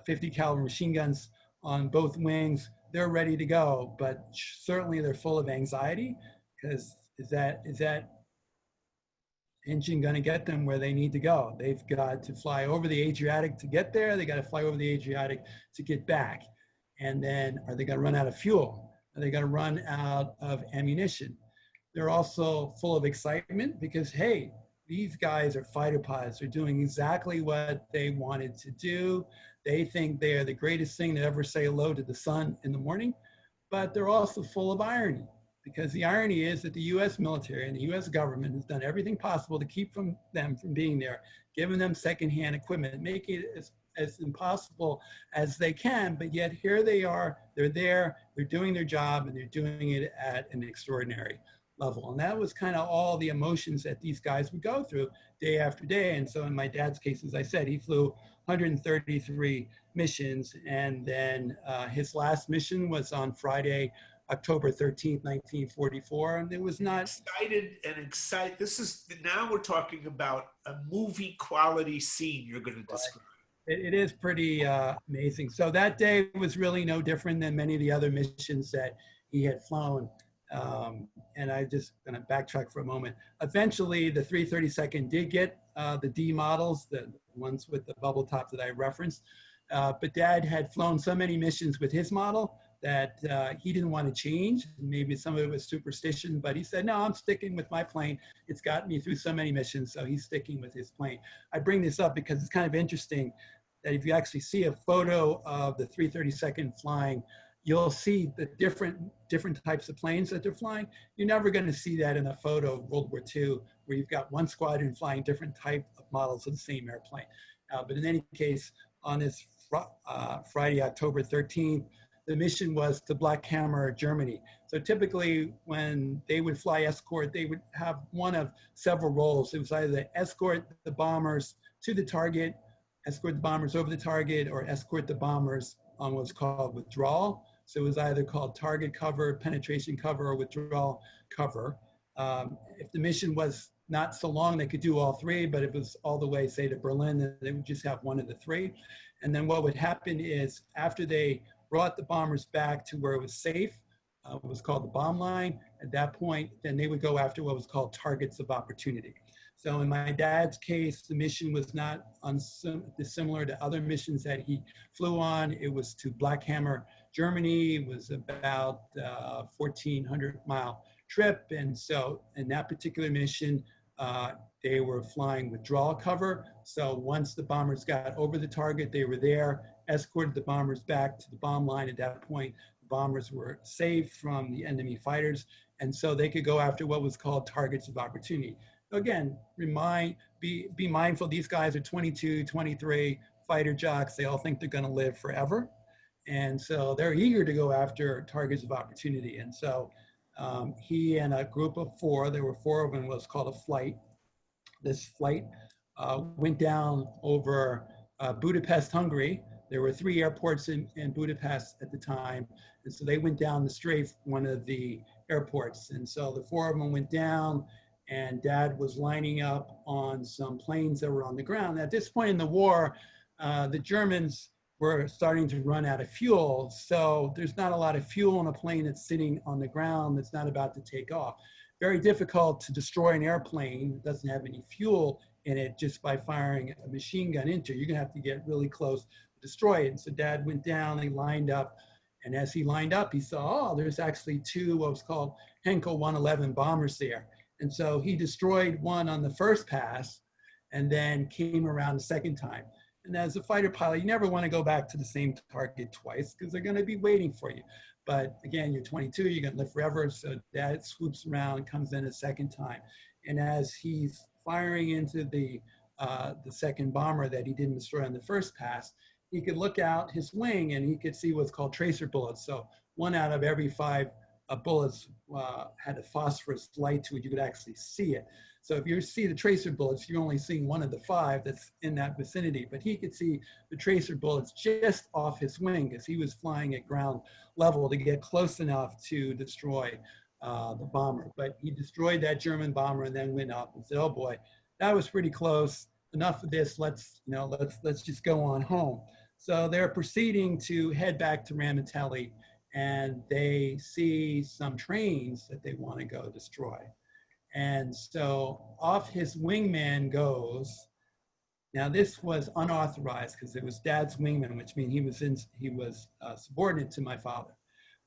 Speaker 2: 50 caliber machine guns on both wings. They're ready to go, but certainly they're full of anxiety, because is that engine going to get them where they need to go? They've got to fly over the Adriatic to get there. They got to fly over the Adriatic to get back. And then are they going to run out of fuel? Are they going to run out of ammunition? They're also full of excitement because, hey, these guys are fighter pilots. They're doing exactly what they wanted to do. They think they are the greatest thing to ever say hello to the sun in the morning, but they're also full of irony, because the irony is that the US military and the US government has done everything possible to keep them from being there, giving them secondhand equipment, making it as impossible as they can, but yet here they are, they're there, they're doing their job, and they're doing it at an extraordinary level. And that was kind of all the emotions that these guys would go through day after day. And so in my dad's case, as I said, he flew 133 missions. And then his last mission was on Friday, October 13th, 1944. And it was not
Speaker 1: excited. This is, now we're talking about a movie quality scene you're going to describe.
Speaker 2: It is pretty amazing. So that day was really no different than many of the other missions that he had flown. And I just going to backtrack for a moment. Eventually, the 332nd did get the D models, the ones with the bubble top that I referenced. But Dad had flown so many missions with his model that he didn't want to change. Maybe some of it was superstition, but he said, no, I'm sticking with my plane. It's gotten me through so many missions, so he's sticking with his plane. I bring this up because it's kind of interesting that if you actually see a photo of the 332nd flying, you'll see the different types of planes that they're flying. You're never going to see that in a photo of World War II, where you've got one squadron flying different type of models of the same airplane. But in any case, on this Friday, October 13th, the mission was to Black Hammer, Germany. So typically when they would fly escort, they would have one of several roles. It was either escort the bombers to the target, escort the bombers over the target, or escort the bombers on what's called withdrawal. So it was either called target cover, penetration cover, or withdrawal cover. If the mission was not so long, they could do all three, but if it was all the way, say, to Berlin, then they would just have one of the three. And then what would happen is after they brought the bombers back to where it was safe, what was called the bomb line, at that point, then they would go after what was called targets of opportunity. So in my dad's case, the mission was not dissimilar to other missions that he flew on. It was to Black Hammer, Germany. It was about a 1,400-mile trip. And so in that particular mission, they were flying withdrawal cover. So once the bombers got over the target, they were there, escorted the bombers back to the bomb line. At that point, the bombers were safe from the enemy fighters. And so they could go after what was called targets of opportunity. Again, be mindful, these guys are 22, 23 fighter jocks. They all think they're going to live forever. And so they're eager to go after targets of opportunity. And so he and a group of four, there were four of them, was called a flight. This flight went down over Budapest, Hungary. There were 3 airports in Budapest at the time. And so they went down the strafe, one of the airports. And so the 4 of them went down, and Dad was lining up on some planes that were on the ground. At this point in the war, the Germans were starting to run out of fuel. So there's not a lot of fuel on a plane that's sitting on the ground that's not about to take off. Very difficult to destroy an airplane that doesn't have any fuel in it just by firing a machine gun into it. You're gonna have to get really close to destroy it. And so Dad went down, he lined up, and as he lined up, he saw, oh, there's actually 2 what was called Henkel 111 bombers there. And so he destroyed one on the first pass and then came around the second time. And as a fighter pilot, you never want to go back to the same target twice because they're going to be waiting for you. But again, you're 22, you're going to live forever. So Dad swoops around, comes in a second time. And as he's firing into the second bomber that he didn't destroy on the first pass, he could look out his wing and he could see what's called tracer bullets. So 1 out of every 5 bullets had a phosphorus light to it. You could actually see it. So if you see the tracer bullets, you're only seeing 1 of the 5 that's in that vicinity. But he could see the tracer bullets just off his wing because he was flying at ground level to get close enough to destroy the bomber. But he destroyed that German bomber and then went up and said, "Oh boy, that was pretty close. Enough of this. Let's just go on home." So they're proceeding to head back to Ramitelli, and they see some trains that they want to go destroy. And so off his wingman goes. Now this was unauthorized because it was Dad's wingman, which means he was subordinate to my father.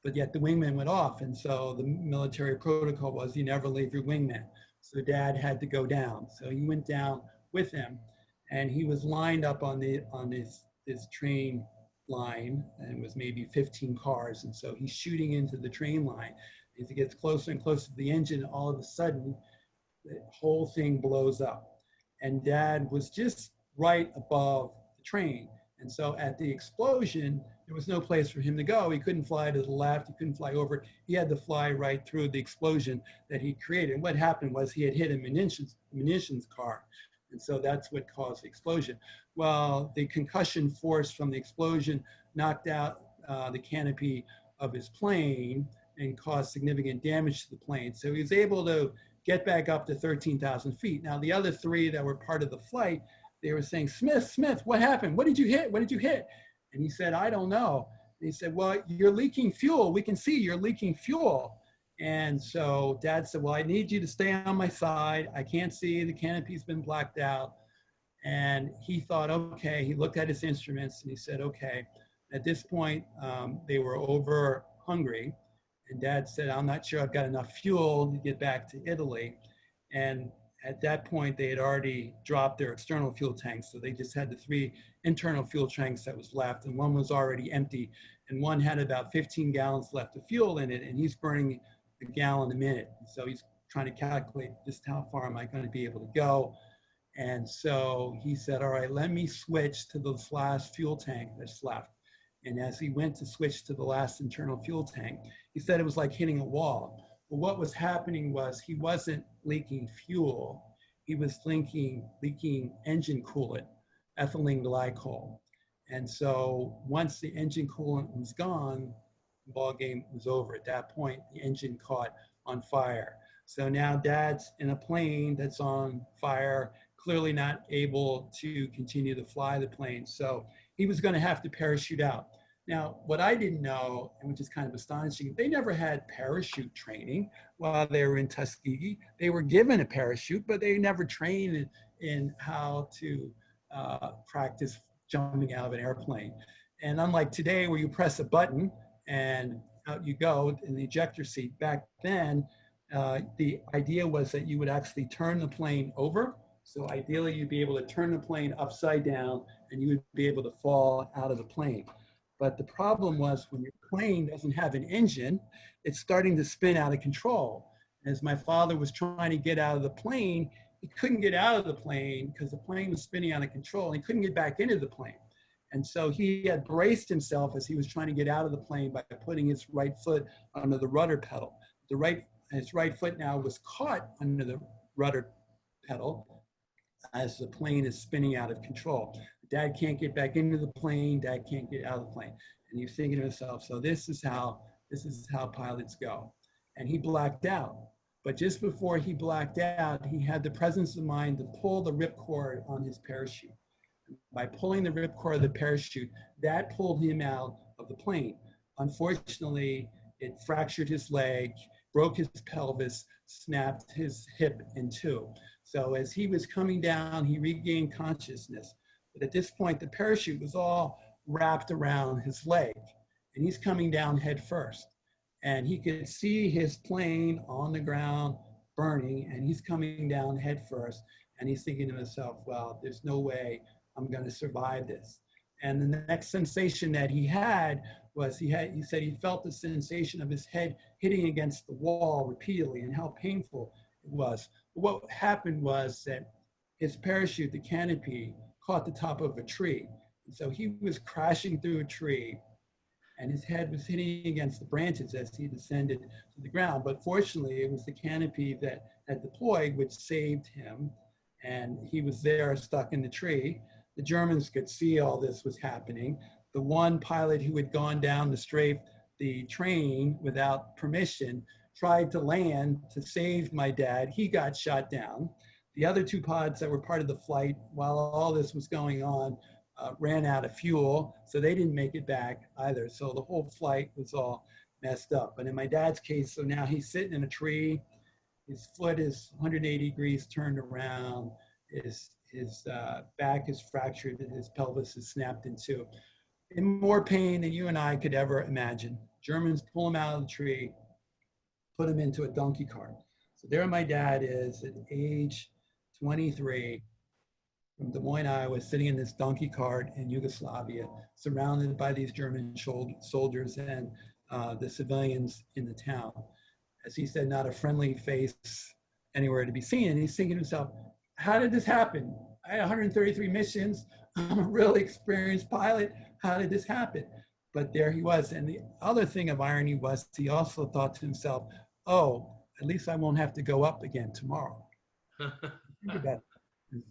Speaker 2: But yet the wingman went off, and so the military protocol was you never leave your wingman. So Dad had to go down. So he went down with him, and he was lined up on this train line, and it was maybe 15 cars. And so he's shooting into the train line. As he gets closer and closer to the engine, all of a sudden, the whole thing blows up. And Dad was just right above the train. And so at the explosion, there was no place for him to go. He couldn't fly to the left. He couldn't fly over. He had to fly right through the explosion that he created. And what happened was he had hit a munitions car. And so that's what caused the explosion. Well, the concussion force from the explosion knocked out the canopy of his plane and caused significant damage to the plane. So he was able to get back up to 13,000 feet. Now, the other 3 that were part of the flight, they were saying, Smith, what happened? What did you hit? What did you hit? And he said, I don't know. And he said, well, you're leaking fuel. We can see you're leaking fuel. And so Dad said, well, I need you to stay on my side. I can't see, the canopy's been blacked out. And he thought, okay, he looked at his instruments and he said, okay. At this point, they were over Hungary. And Dad said, I'm not sure I've got enough fuel to get back to Italy. And at that point, they had already dropped their external fuel tanks. So they just had the 3 internal fuel tanks that was left, and one was already empty. And one had about 15 gallons left of fuel in it, and he's burning a gallon a minute. So he's trying to calculate just how far am I going to be able to go. And so he said, all right, let me switch to this last fuel tank that's left. And as he went to switch to the last internal fuel tank, he said it was like hitting a wall. But what was happening was he wasn't leaking fuel. He was leaking engine coolant, ethylene glycol. And so once the engine coolant was gone, the ball game was over. At that point, the engine caught on fire. So now dad's in a plane that's on fire, clearly not able to continue to fly the plane. So he was going to have to parachute out. Now, what I didn't know, and which is kind of astonishing, they never had parachute training while they were in Tuskegee. They were given a parachute, but they never trained in how to practice jumping out of an airplane. And unlike today, where you press a button and out you go in the ejector seat, back then, the idea was that you would actually turn the plane over. So ideally, you'd be able to turn the plane upside down and you would be able to fall out of the plane. But the problem was when your plane doesn't have an engine, it's starting to spin out of control. As my father was trying to get out of the plane, he couldn't get out of the plane because the plane was spinning out of control and he couldn't get back into the plane. And so he had braced himself as he was trying to get out of the plane by putting his right foot under the rudder pedal. His right foot now was caught under the rudder pedal as the plane is spinning out of control. Dad can't get back into the plane. Dad can't get out of the plane. And he's thinking to himself, so this is how pilots go. And he blacked out. But just before he blacked out, he had the presence of mind to pull the ripcord on his parachute. By pulling the ripcord of the parachute, that pulled him out of the plane. Unfortunately, it fractured his leg, broke his pelvis, snapped his hip in two. So as he was coming down, he regained consciousness. But at this point, the parachute was all wrapped around his leg, and he's coming down head first. And he could see his plane on the ground burning, and he's coming down head first. And he's thinking to himself, well, there's no way I'm going to survive this. And the next sensation that he had was he said he felt the sensation of his head hitting against the wall repeatedly and how painful it was. But what happened was that his parachute, the canopy, caught the top of a tree. And so he was crashing through a tree and his head was hitting against the branches as he descended to the ground. But fortunately, it was the canopy that had deployed which saved him. And he was there stuck in the tree. The Germans could see all this was happening. The one pilot who had gone down to strafe the train without permission tried to land to save my dad. He got shot down. The other two pods that were part of the flight, while all this was going on, ran out of fuel, so they didn't make it back either. So the whole flight was all messed up. But in my dad's case, so now he's sitting in a tree, his foot is 180 degrees turned around, his back is fractured, and his pelvis is snapped in two. In more pain than you and I could ever imagine. Germans pull him out of the tree, put him into a donkey cart. So there my dad is at age 23 from Des Moines, Iowa, sitting in this donkey cart in Yugoslavia, surrounded by these German soldiers and the civilians in the town. As he said, not a friendly face anywhere to be seen. And he's thinking to himself, how did this happen? I had 133 missions. I'm a really experienced pilot. How did this happen? But there he was. And the other thing of irony was he also thought to himself, oh, at least I won't have to go up again tomorrow. Think about it.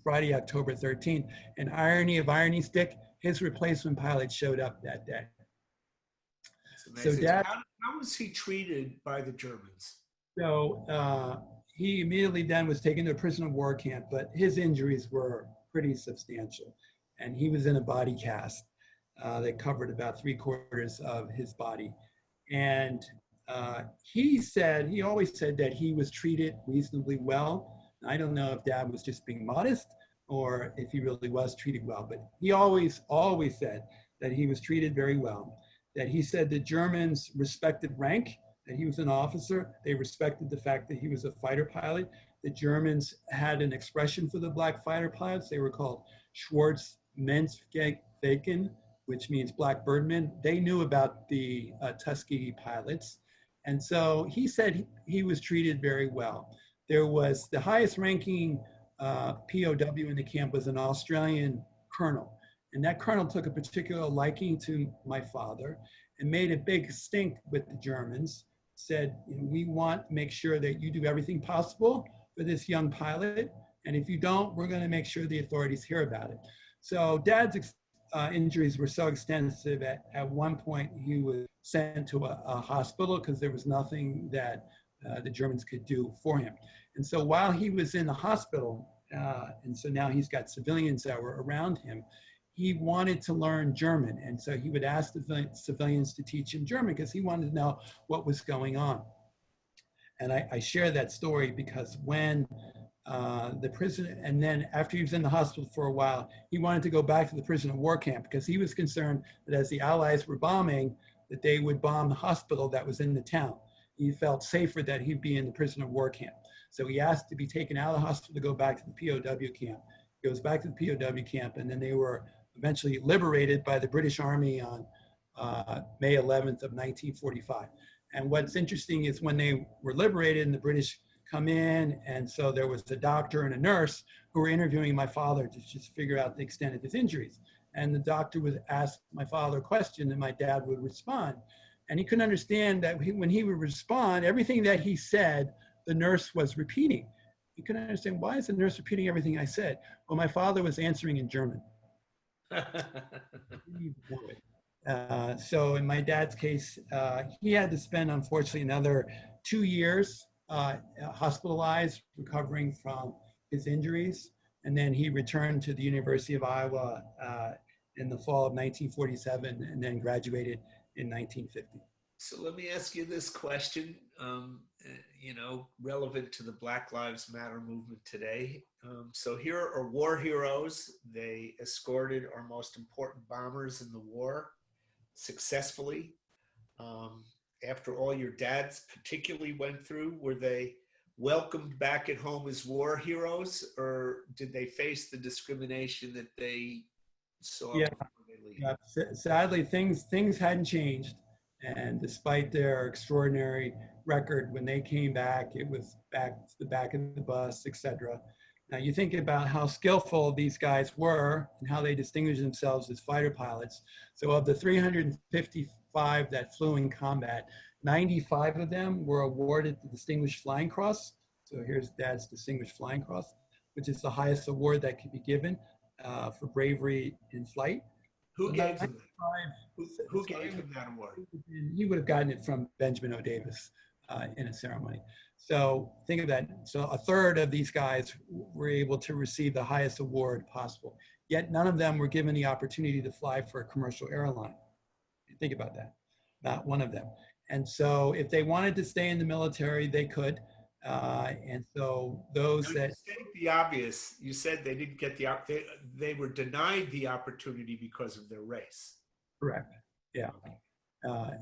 Speaker 2: Friday, October 13th. And irony of irony stick, his replacement pilot showed up that day.
Speaker 1: So Dad, how was he treated by the Germans?
Speaker 2: So he immediately then was taken to a prisoner of war camp, but his injuries were pretty substantial. And he was in a body cast that covered about 3/4 of his body. And he always said that he was treated reasonably well. I don't know if Dad was just being modest or if he really was treated well, but he always said that he was treated very well, that he said the Germans respected rank, that he was an officer. They respected the fact that he was a fighter pilot. The Germans had an expression for the black fighter pilots. They were called Schwarzmensvaken, which means black birdmen. They knew about the Tuskegee pilots. And so he said he was treated very well. There was the highest ranking POW in the camp was an Australian colonel. And that colonel took a particular liking to my father and made a big stink with the Germans, said, we want to make sure that you do everything possible for this young pilot. And if you don't, we're going to make sure the authorities hear about it. So Dad's injuries were so extensive. At one point, he was sent to a hospital because there was nothing that the Germans could do for him. And so while he was in the hospital, and so now he's got civilians that were around him, he wanted to learn German. And so he would ask the civilians to teach him German because he wanted to know what was going on. And I share that story because when the prison, and then after he was in the hospital for a while, he wanted to go back to the prison of war camp because he was concerned that as the Allies were bombing, that they would bomb the hospital that was in the town. He felt safer that he'd be in the prison of war camp. So he asked to be taken out of the hospital to go back to the POW camp. He goes back to the POW camp, and then they were eventually liberated by the British Army on May 11th of 1945. And what's interesting is when they were liberated and the British come in, and so there was a doctor and a nurse who were interviewing my father to just figure out the extent of his injuries. And the doctor would ask my father a question and my dad would respond. And he couldn't understand that when he would respond, everything that he said, the nurse was repeating. He couldn't understand, why is the nurse repeating everything I said? Well, my father was answering in German. So in my dad's case, he had to spend, unfortunately, another 2 years hospitalized, recovering from his injuries. And then he returned to the University of Iowa in the fall of 1947 and then graduated in 1950.
Speaker 1: So let me ask you this question, relevant to the Black Lives Matter movement today. So here are war heroes. They escorted our most important bombers in the war successfully. After all your dads particularly went through, were they welcomed back at home as war heroes, or did they face the discrimination that they saw before they leave?
Speaker 2: Yeah. Sadly, things hadn't changed. And despite their extraordinary record, when they came back, it was back to the back of the bus, etc. Now you think about how skillful these guys were and how they distinguished themselves as fighter pilots. So of the 355 that flew in combat, 95 of them were awarded the Distinguished Flying Cross. So here's Dad's Distinguished Flying Cross, which is the highest award that could be given for bravery in flight.
Speaker 1: Who gave him that? Who gave him that award?
Speaker 2: He would have gotten it from Benjamin O. Davis in a ceremony. So think of that. So a third of these guys were able to receive the highest award possible. Yet none of them were given the opportunity to fly for a commercial airline. Think about that. Not one of them. And so if they wanted to stay in the military, they could. And so those that
Speaker 1: state the obvious, you said they didn't get they were denied the opportunity because of their race.
Speaker 2: Correct. Yeah.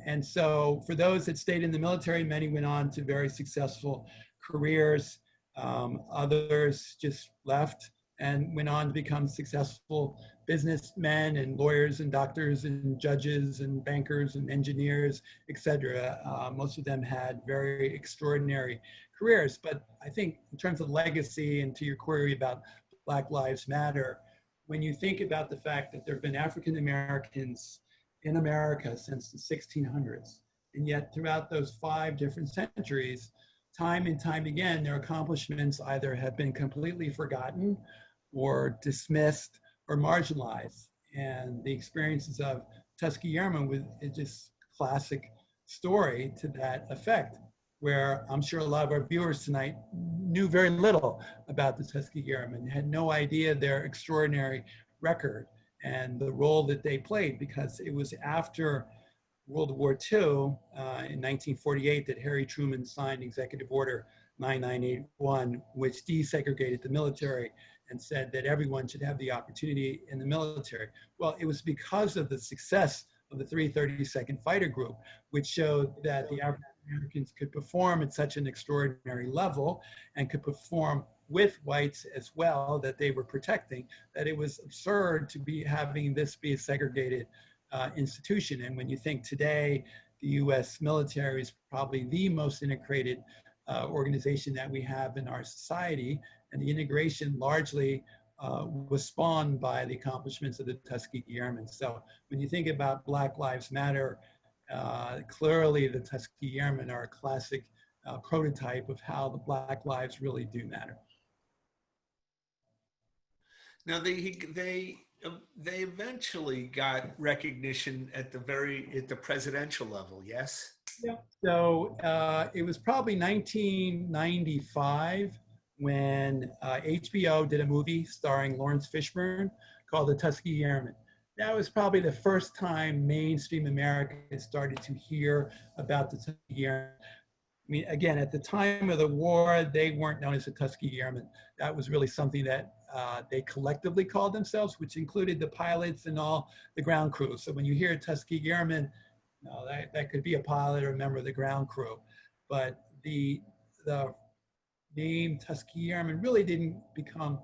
Speaker 2: And so for those that stayed in the military, many went on to very successful careers. Others just left and went on to become successful businessmen and lawyers and doctors and judges and bankers and engineers, etc. Most of them had very extraordinary careers. But I think in terms of legacy, and to your query about Black Lives Matter, when you think about the fact that there have been African Americans in America since the 1600s, and yet throughout those 5 different centuries, time and time again, their accomplishments either have been completely forgotten or dismissed or marginalized. And the experiences of Tuskegee Airmen is just classic story to that effect, where I'm sure a lot of our viewers tonight knew very little about the Tuskegee Airmen, had no idea their extraordinary record and the role that they played, because it was after World War II in 1948 that Harry Truman signed Executive Order 9981, which desegregated the military and said that everyone should have the opportunity in the military. Well, it was because of the success of the 332nd Fighter Group, which showed that the African Americans could perform at such an extraordinary level and could perform with whites as well that they were protecting, that it was absurd to be having this be a segregated institution. And when you think today, the US military is probably the most integrated organization that we have in our society, and the integration largely was spawned by the accomplishments of the Tuskegee Airmen. So when you think about Black Lives Matter, clearly the Tuskegee Airmen are a classic prototype of how the Black lives really do matter.
Speaker 1: Now they eventually got recognition at the presidential level. Yes.
Speaker 2: Yeah. So it was probably 1995 when HBO did a movie starring Lawrence Fishburne called The Tuskegee Airmen. That was probably the first time mainstream America started to hear about the Tuskegee Airmen. I mean, again, at the time of the war, they weren't known as the Tuskegee Airmen. That was really something that they collectively called themselves, which included the pilots and all the ground crew. So when you hear Tuskegee Airmen, no, that could be a pilot or a member of the ground crew. But the name Tuskegee Airmen really didn't become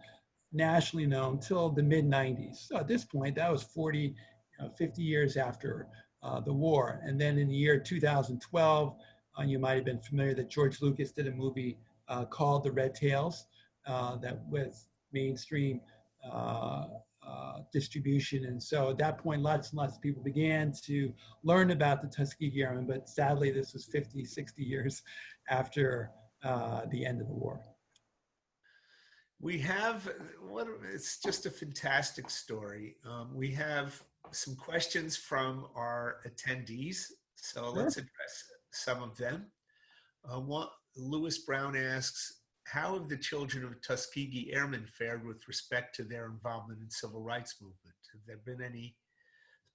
Speaker 2: nationally known until the mid 90s. So at this point, that was 40, 50 years after the war. And then in the year 2012, you might have been familiar that George Lucas did a movie called The Red Tails that with mainstream distribution. And so at that point, lots and lots of people began to learn about the Tuskegee Airmen, but sadly, this was 50, 60 years after the end of the war.
Speaker 1: We have it's just a fantastic story. We have some questions from our attendees, so let's address some of them. Lewis Brown asks, how have the children of Tuskegee Airmen fared with respect to their involvement in civil rights movement? Have there been any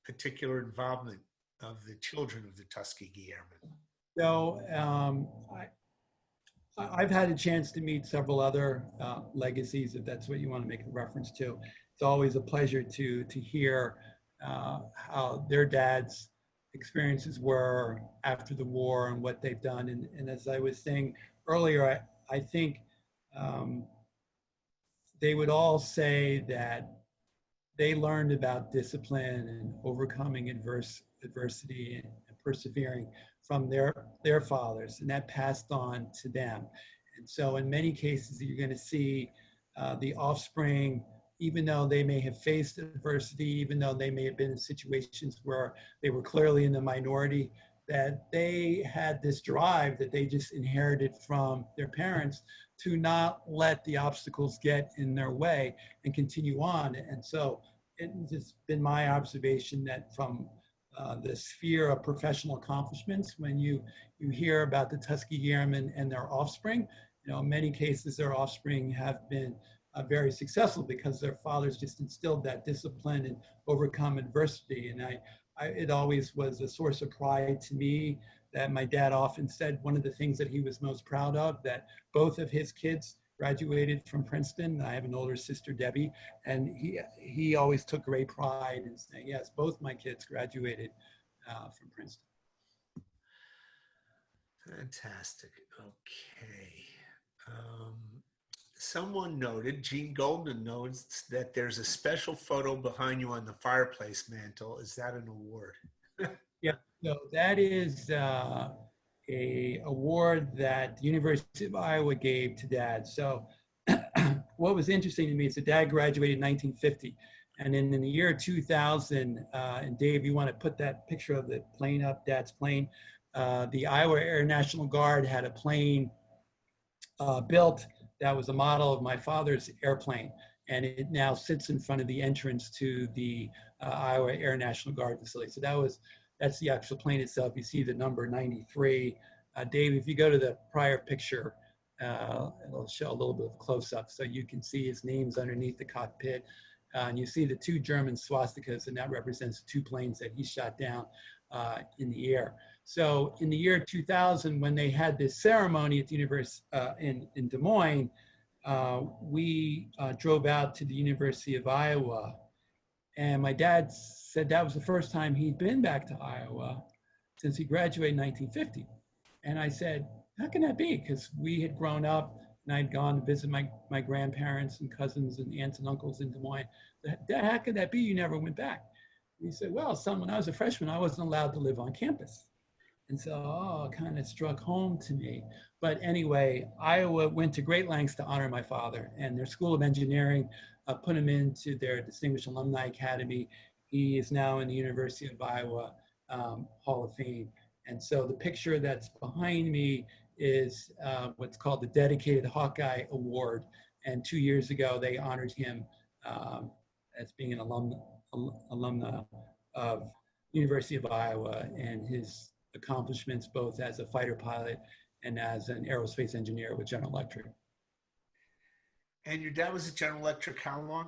Speaker 1: particular involvement of the children of the Tuskegee Airmen?
Speaker 2: So I've had a chance to meet several other legacies, if that's what you want to make a reference to. It's always a pleasure to hear how their dads' experiences were after the war and what they've done. And as I was saying earlier, I think they would all say that they learned about discipline and overcoming adversity and persevering from their fathers, and that passed on to them. And so in many cases, you're going to see the offspring, even though they may have faced adversity, even though they may have been in situations where they were clearly in the minority, that they had this drive that they just inherited from their parents to not let the obstacles get in their way and continue on. And so it's been my observation that from the sphere of professional accomplishments, when you hear about the Tuskegee Airmen and their offspring, in many cases, their offspring have been very successful because their fathers just instilled that discipline and overcome adversity. And it always was a source of pride to me that my dad often said one of the things that he was most proud of, that both of his kids graduated from Princeton. I have an older sister, Debbie, and he always took great pride in saying, yes, both my kids graduated from Princeton.
Speaker 1: Fantastic. Okay. Someone noted, Gene Goldman notes that there's a special photo behind you on the fireplace mantle. Is that an award?
Speaker 2: Yeah, so that is a award that the University of Iowa gave to Dad. So what was interesting to me is that Dad graduated in 1950. And then in the year 2000, and Dave, you want to put that picture of the plane up, Dad's plane, the Iowa Air National Guard had a plane built that was a model of my father's airplane. And it now sits in front of the entrance to the Iowa Air National Guard facility. So that's the actual plane itself. You see the number 93. Dave, if you go to the prior picture, it'll show a little bit of close-up so you can see his names underneath the cockpit. And you see the two German swastikas, and that represents two planes that he shot down in the air. So in the year 2000, when they had this ceremony at the university in Des Moines, we drove out to the University of Iowa, and my dad said that was the first time he'd been back to Iowa since he graduated in 1950. And I said, how can that be? Because we had grown up and I'd gone to visit my grandparents and cousins and aunts and uncles in Des Moines. Dad, how could that be? You never went back. And he said, well, son, when I was a freshman, I wasn't allowed to live on campus. And so, oh, it kind of struck home to me. But anyway, Iowa went to great lengths to honor my father, and their School of Engineering put him into their Distinguished Alumni Academy. He is now in the University of Iowa Hall of Fame. And so the picture that's behind me is what's called the Dedicated Hawkeye Award. And 2 years ago, they honored him as being an alumna of University of Iowa and his accomplishments both as a fighter pilot and as an aerospace engineer with General Electric.
Speaker 1: And your dad was at General Electric how long?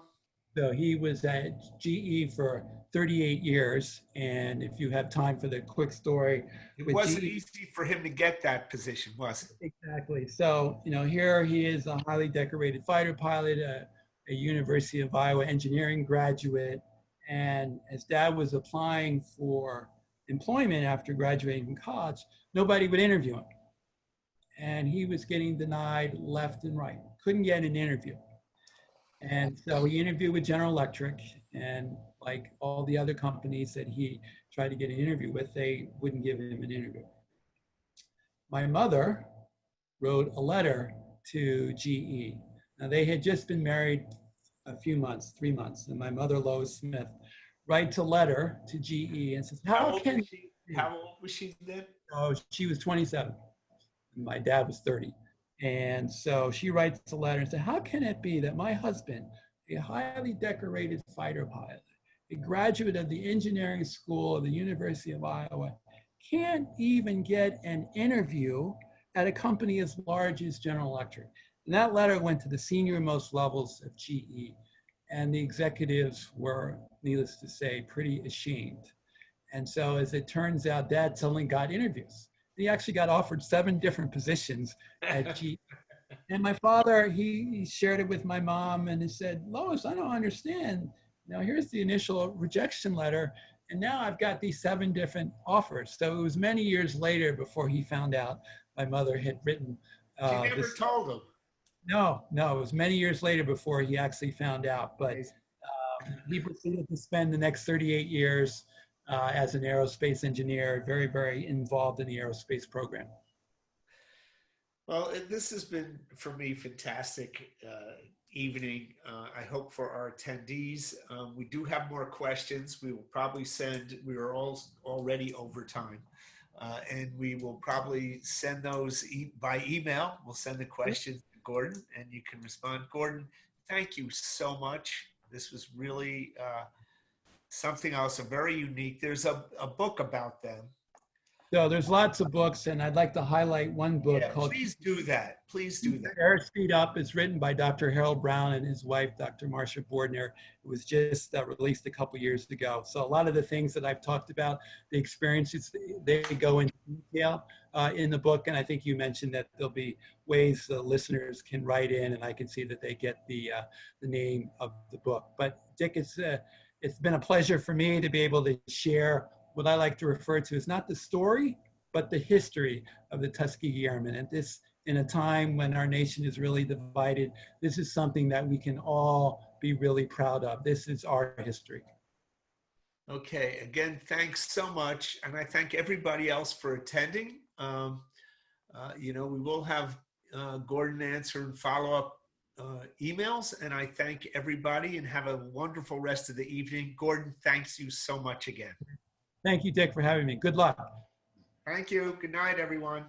Speaker 2: So he was at GE for 38 years. And if you have time for the quick story,
Speaker 1: it wasn't easy for him to get that position, was it?
Speaker 2: Exactly. So, here he is, a highly decorated fighter pilot, a University of Iowa engineering graduate. And his dad was applying for employment after graduating from college, nobody would interview him. And he was getting denied left and right, couldn't get an interview. And so he interviewed with General Electric, and like all the other companies that he tried to get an interview with, they wouldn't give him an interview. My mother wrote a letter to GE. Now they had just been married a few months, 3 months, and my mother, Lois Smith, writes a letter to GE and says,
Speaker 1: how old was she then?
Speaker 2: Oh, she was 27. My dad was 30. And so she writes a letter and says, how can it be that my husband, a highly decorated fighter pilot, a graduate of the engineering school of the University of Iowa, can't even get an interview at a company as large as General Electric? And that letter went to the senior most levels of GE. And the executives were, needless to say, pretty ashamed. And so as it turns out, Dad suddenly got interviews. He actually got offered 7 different positions at GE. And my father, he shared it with my mom and he said, Lois, I don't understand. Now here's the initial rejection letter. And now I've got these 7 different offers. So it was many years later before he found out my mother had written.
Speaker 1: She never told him.
Speaker 2: No, it was many years later before he actually found out. But he proceeded to spend the next 38 years as an aerospace engineer, very, very involved in the aerospace program.
Speaker 1: Well, this has been, for me, fantastic evening. I hope for our attendees. We do have more questions. We will probably send, we are all already over time. And we will probably send those by email. We'll send the questions to Gordon and you can respond. Gordon, thank you so much. This was really something else, very unique. There's a book about them.
Speaker 2: So there's lots of books, and I'd like to highlight one book called.
Speaker 1: Please do that. Please do that.
Speaker 2: Airspeed Up is written by Dr. Harold Brown and his wife, Dr. Marcia Bordner. It was just released a couple years ago. So a lot of the things that I've talked about, the experiences, they go into detail in the book. And I think you mentioned that there'll be ways the listeners can write in, and I can see that they get the name of the book. But Dick, it's been a pleasure for me to be able to share what I like to refer to as not the story, but the history of the Tuskegee Airmen. And this, in a time when our nation is really divided, this is something that we can all be really proud of. This is our history.
Speaker 1: Okay, again, thanks so much. And I thank everybody else for attending. We will have Gordon answer and follow up emails. And I thank everybody and have a wonderful rest of the evening. Gordon, thanks you so much again.
Speaker 2: Thank you, Dick, for having me. Good luck.
Speaker 1: Thank you. Good night, everyone.